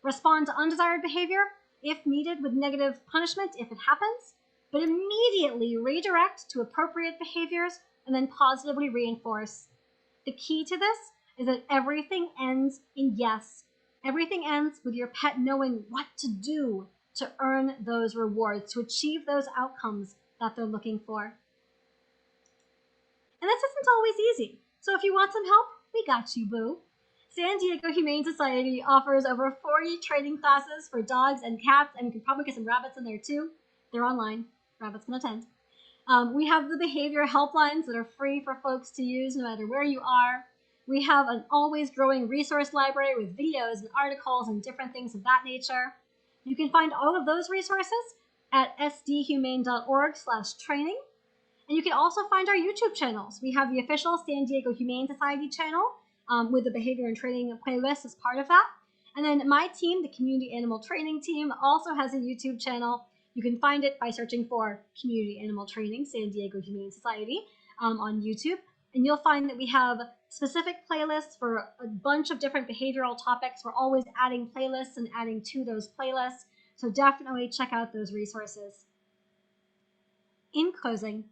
Respond to undesired behavior if needed with negative punishment if it happens, but immediately redirect to appropriate behaviors and then positively reinforce. The key to this is that everything ends in yes. Everything ends with your pet knowing what to do to earn those rewards, to achieve those outcomes that they're looking for. And this isn't always easy. So if you want some help, we got you, boo. San Diego Humane Society offers over 40 training classes for dogs and cats, and you can probably get some rabbits in there too. They're online. Rabbits can attend. We have the behavior helplines that are free for folks to use no matter where you are. We have an always growing resource library with videos and articles and different things of that nature. You can find all of those resources at sdhumane.org/training. And you can also find our YouTube channels. We have the official San Diego Humane Society channel with the behavior and training playlist as part of that. And then my team, the Community Animal Training team, also has a YouTube channel. You can find it by searching for Community Animal Training, San Diego Humane Society on YouTube. And you'll find that we have specific playlists for a bunch of different behavioral topics. We're always adding playlists and adding to those playlists. So definitely check out those resources. In closing,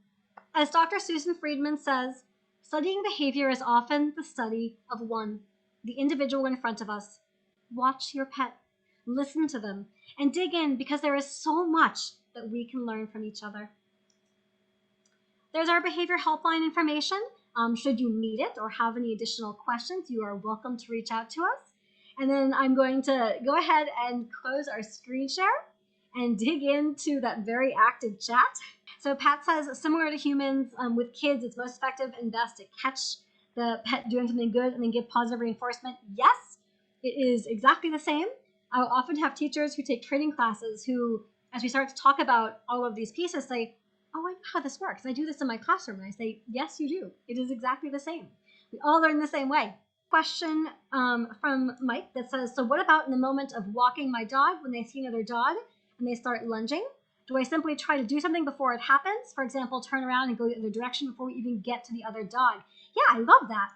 as Dr. Susan Friedman says, studying behavior is often the study of one, the individual in front of us. Watch your pet, listen to them, and dig in because there is so much that we can learn from each other. There's our behavior helpline information. Should you need it or have any additional questions, you are welcome to reach out to us. And then I'm going to go ahead and close our screen share and dig into that very active chat. So Pat says, similar to humans, with kids, it's most effective and best to catch the pet doing something good and then give positive reinforcement. Yes, it is exactly the same. I'll often have teachers who take training classes who, as we start to talk about all of these pieces, say, oh, I know how this works. I do this in my classroom. And I say, yes, you do. It is exactly the same. We all learn the same way. Question from Mike that says, so what about in the moment of walking my dog when they see another dog and they start lunging? Do I simply try to do something before it happens? For example, turn around and go the other direction before we even get to the other dog. Yeah, I love that.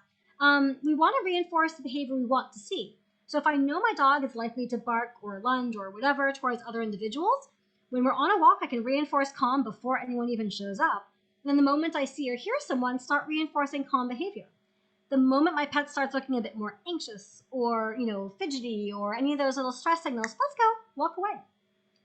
We want to reinforce the behavior we want to see. So if I know my dog is likely to bark or lunge or whatever towards other individuals, when we're on a walk, I can reinforce calm before anyone even shows up. And then the moment I see or hear someone, start reinforcing calm behavior. The moment my pet starts looking a bit more anxious or, fidgety or any of those little stress signals, let's go, walk away,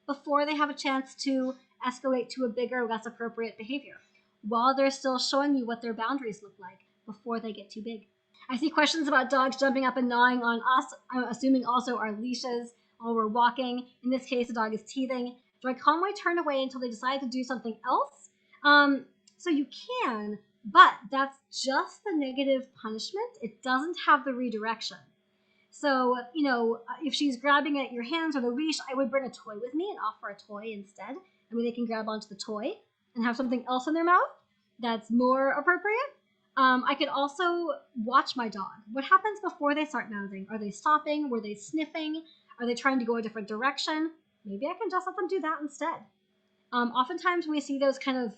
before they have a chance to escalate to a bigger, less appropriate behavior, while they're still showing you what their boundaries look like before they get too big. I see questions about dogs jumping up and gnawing on us, I'm assuming also our leashes while we're walking. In this case, the dog is teething. Do I calmly turn away until they decide to do something else? So you can, but that's just the negative punishment. It doesn't have the redirection. So, if she's grabbing at your hands or the leash, I would bring a toy with me and offer a toy instead. I mean, they can grab onto the toy and have something else in their mouth that's more appropriate. I could also watch my dog. What happens before they start mouthing? Are they stopping? Were they sniffing? Are they trying to go a different direction? Maybe I can just let them do that instead. Oftentimes, when we see those kind of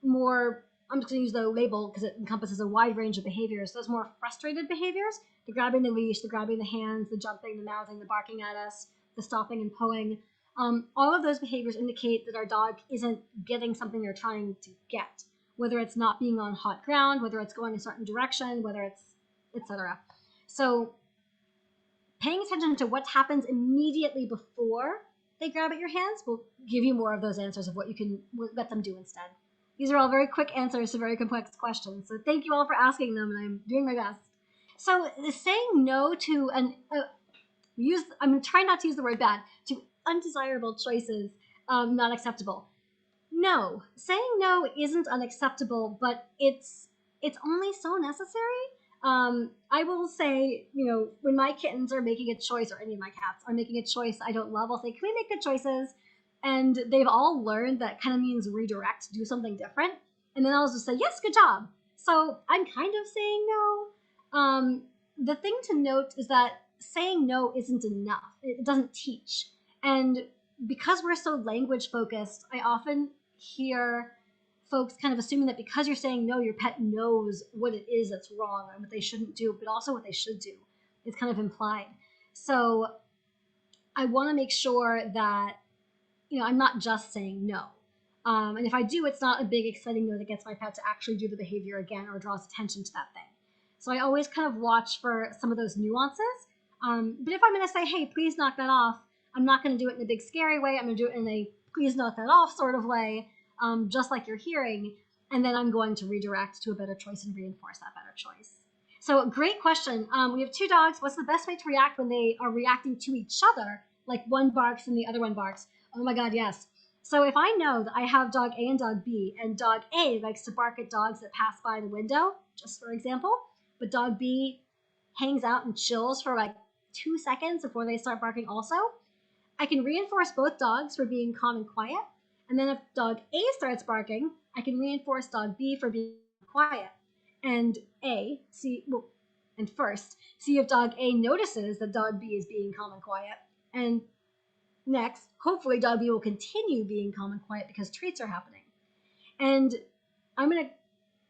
more, I'm just going to use the label because it encompasses a wide range of behaviors, those more frustrated behaviors, the grabbing the leash, the grabbing the hands, the jumping, the mouthing, the barking at us, the stopping and pulling, all of those behaviors indicate that our dog isn't getting something they're trying to get, whether it's not being on hot ground, whether it's going a certain direction, whether it's etc. So paying attention to what happens immediately before they grab at your hands will give you more of those answers of what you can let them do instead. These are all very quick answers to very complex questions. So thank you all for asking them, and I'm doing my best. So saying no to I'm trying not to use the word bad, to undesirable choices, not acceptable. No, saying no isn't unacceptable, but it's only so necessary. I will say, when my kittens are making a choice, or any of my cats are making a choice I don't love, I'll say, can we make good choices? And they've all learned that kind of means redirect, do something different. And then I'll just say, yes, good job. So I'm kind of saying no. The thing to note is that saying no isn't enough. It doesn't teach. And because we're so language focused, I often hear folks kind of assuming that because you're saying no, your pet knows what it is that's wrong and what they shouldn't do, but also what they should do. It's kind of implied. So I want to make sure that, I'm not just saying no. And if I do, it's not a big exciting no that gets my pet to actually do the behavior again or draws attention to that thing. So I always kind of watch for some of those nuances. But if I'm going to say, hey, please knock that off, I'm not going to do it in a big scary way. I'm going to do it in a please knock that off sort of way, just like you're hearing. And then I'm going to redirect to a better choice and reinforce that better choice. So great question. We have 2 dogs. What's the best way to react when they are reacting to each other? Like one barks and the other one barks. Oh my God, yes. So if I know that I have dog A and dog B, and dog A likes to bark at dogs that pass by the window, just for example, but dog B hangs out and chills for like 2 seconds before they start barking also, I can reinforce both dogs for being calm and quiet. And then if dog A starts barking, I can reinforce dog B for being quiet. And first, see if dog A notices that dog B is being calm and quiet. And next, hopefully dog B will continue being calm and quiet because treats are happening. And I'm going to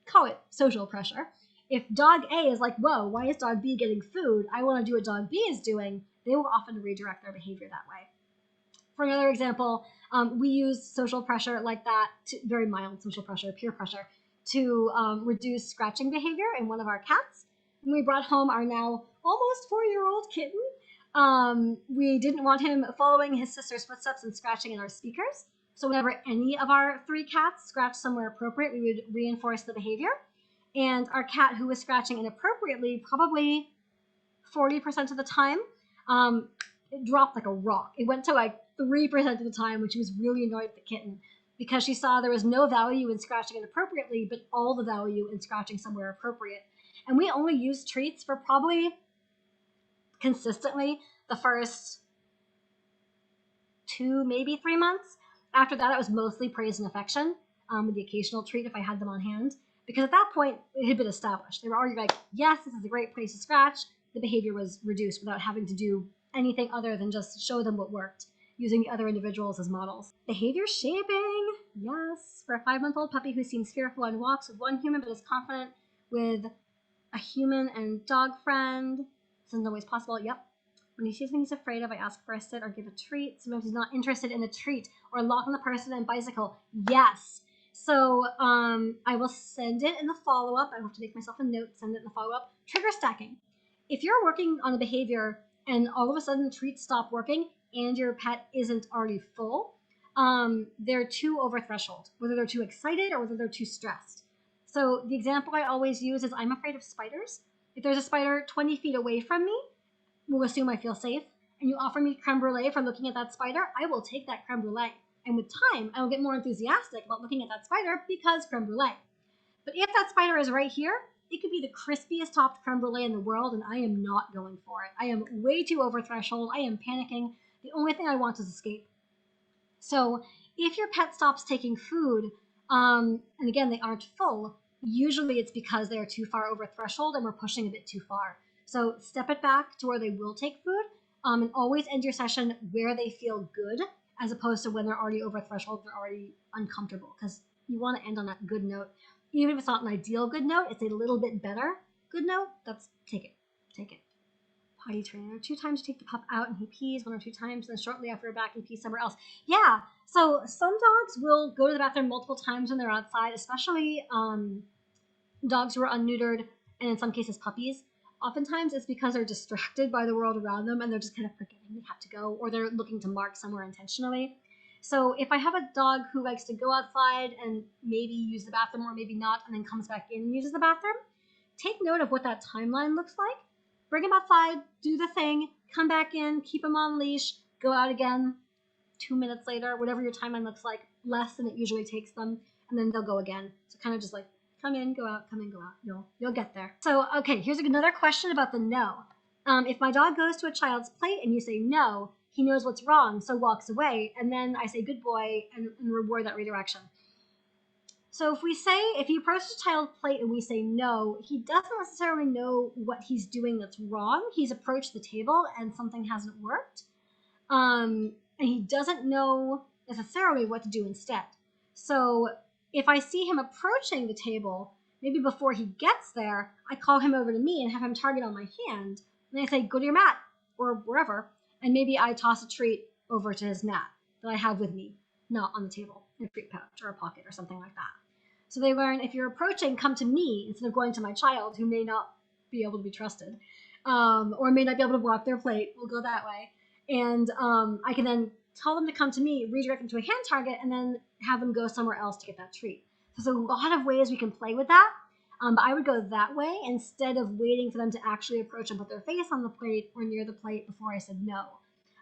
call it social pressure. If dog A is like, whoa, why is dog B getting food? I want to do what dog B is doing. They will often redirect their behavior that way. For another example, we use social pressure like that, very mild social pressure, peer pressure, to reduce scratching behavior in one of our cats. When we brought home our now almost 4-year-old kitten, we didn't want him following his sister's footsteps and scratching in our speakers. So whenever any of our 3 cats scratched somewhere appropriate, we would reinforce the behavior. And our cat who was scratching inappropriately, probably 40% of the time, it dropped like a rock. It went to like 3% of the time when she was really annoyed at the kitten because she saw there was no value in scratching inappropriately, but all the value in scratching somewhere appropriate. And we only used treats for probably consistently the first 2, maybe 3 months. After that, it was mostly praise and affection, with the occasional treat if I had them on hand. Because at that point, it had been established. They were already like, yes, this is a great place to scratch. The behavior was reduced without having to do anything other than just show them what worked, using the other individuals as models. Behavior shaping, yes. For a 5-month-old puppy who seems fearful on walks with one human but is confident with a human and dog friend. This isn't always possible, yep. When he sees something he's afraid of, I ask for a sit or give a treat. Sometimes he's not interested in the treat or lock on the person and bicycle. Yes. So I will send it in the follow-up. I have to make myself a note, send it in the follow-up. Trigger stacking. If you're working on a behavior and all of a sudden treats stop working and your pet isn't already full, they're too over threshold, whether they're too excited or whether they're too stressed. So the example I always use is I'm afraid of spiders. If there's a spider 20 feet away from me, we'll assume I feel safe, and you offer me creme brulee for looking at that spider, I will take that creme brulee. And with time, I will get more enthusiastic about looking at that spider because creme brulee. But if that spider is right here, it could be the crispiest topped creme brulee in the world, and I am not going for it. I am way too over threshold. I am panicking. The only thing I want is escape. So if your pet stops taking food, and again, they aren't full, usually it's because they are too far over threshold and we're pushing a bit too far. So step it back to where they will take food, and always end your session where they feel good, as opposed to when they're already over threshold, they're already uncomfortable, because you want to end on that good note. Even if it's not an ideal good note, it's a little bit better good note. That's take it. Potty trainer. 2 times you take the pup out and he pees, 1 or 2 times, and then shortly after we're back, he pees somewhere else. Yeah, so some dogs will go to the bathroom multiple times when they're outside, especially dogs who are unneutered, and in some cases puppies. Oftentimes it's because they're distracted by the world around them and they're just kind of forgetting they have to go, or they're looking to mark somewhere intentionally. So if I have a dog who likes to go outside and maybe use the bathroom or maybe not, and then comes back in and uses the bathroom, take note of what that timeline looks like. Bring him outside, do the thing, come back in, keep him on leash, go out again 2 minutes later, whatever your timeline looks like, less than it usually takes them, and then they'll go again. So kind of just like come in, go out, come in, go out. You'll get there. So, okay, here's another question about the no. If my dog goes to a child's plate and you say no, he knows what's wrong, so walks away, and then I say good boy and reward that redirection. So if you approach the child's plate and we say no, he doesn't necessarily know what he's doing that's wrong. He's approached the table and something hasn't worked. And he doesn't know necessarily what to do instead. So if I see him approaching the table, maybe before he gets there, I call him over to me and have him target on my hand. And I say, go to your mat, or wherever. And maybe I toss a treat over to his mat that I have with me, not on the table, in a treat pouch or a pocket or something like that. So they learn, if you're approaching, come to me instead of going to my child, who may not be able to be trusted, or may not be able to walk their plate. We'll go that way. And I can then tell them to come to me, redirect them to a hand target, and then have them go somewhere else to get that treat. So there's a lot of ways we can play with that. But I would go that way instead of waiting for them to actually approach and put their face on the plate or near the plate before I said no.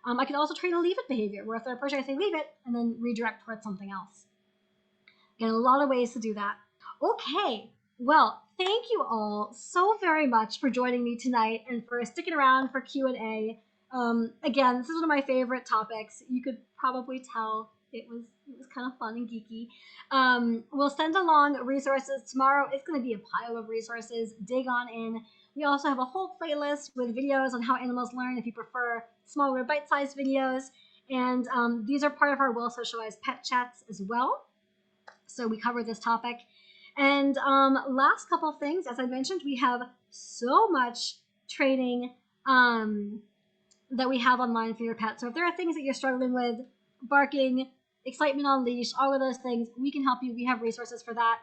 I can also train a leave it behavior, where if they're approaching, I say leave it, and then redirect towards something else. Again, a lot of ways to do that. Okay, well, thank you all so very much for joining me tonight and for sticking around for Q&A. Again, this is one of my favorite topics. You could probably tell it was kind of fun and geeky. We'll send along resources tomorrow. It's going to be a pile of resources. Dig on in. We also have a whole playlist with videos on how animals learn if you prefer smaller bite-sized videos. And these are part of our well-socialized pet chats as well. So we cover this topic. And last couple things, as I mentioned, we have so much training that we have online for your pet. So if there are things that you're struggling with, barking, excitement on leash, all of those things, we can help you. We have resources for that,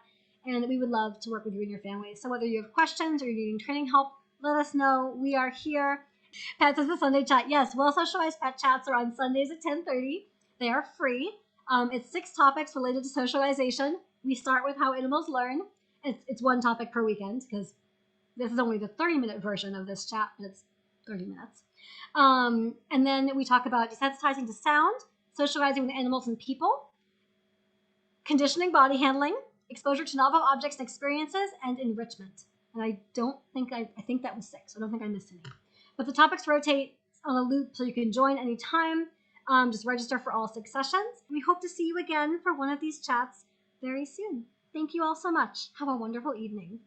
and we would love to work with you and your family. So whether you have questions or you're needing training help, let us know. We are here. Pat says the Sunday chat. Yes, well-socialized pet chats are on Sundays at 10:30. They are free. It's 6 topics related to socialization. We start with how animals learn. It's 1 topic per weekend, because this is only the 30-minute version of this chat, but it's 30 minutes. And then we talk about desensitizing to sound, socializing with animals and people, conditioning body handling, exposure to novel objects and experiences, and enrichment. And I think that was 6. I don't think I missed any. But the topics rotate on a loop, so you can join anytime. Just register for all 6 sessions. We hope to see you again for one of these chats very soon. Thank you all so much. Have a wonderful evening.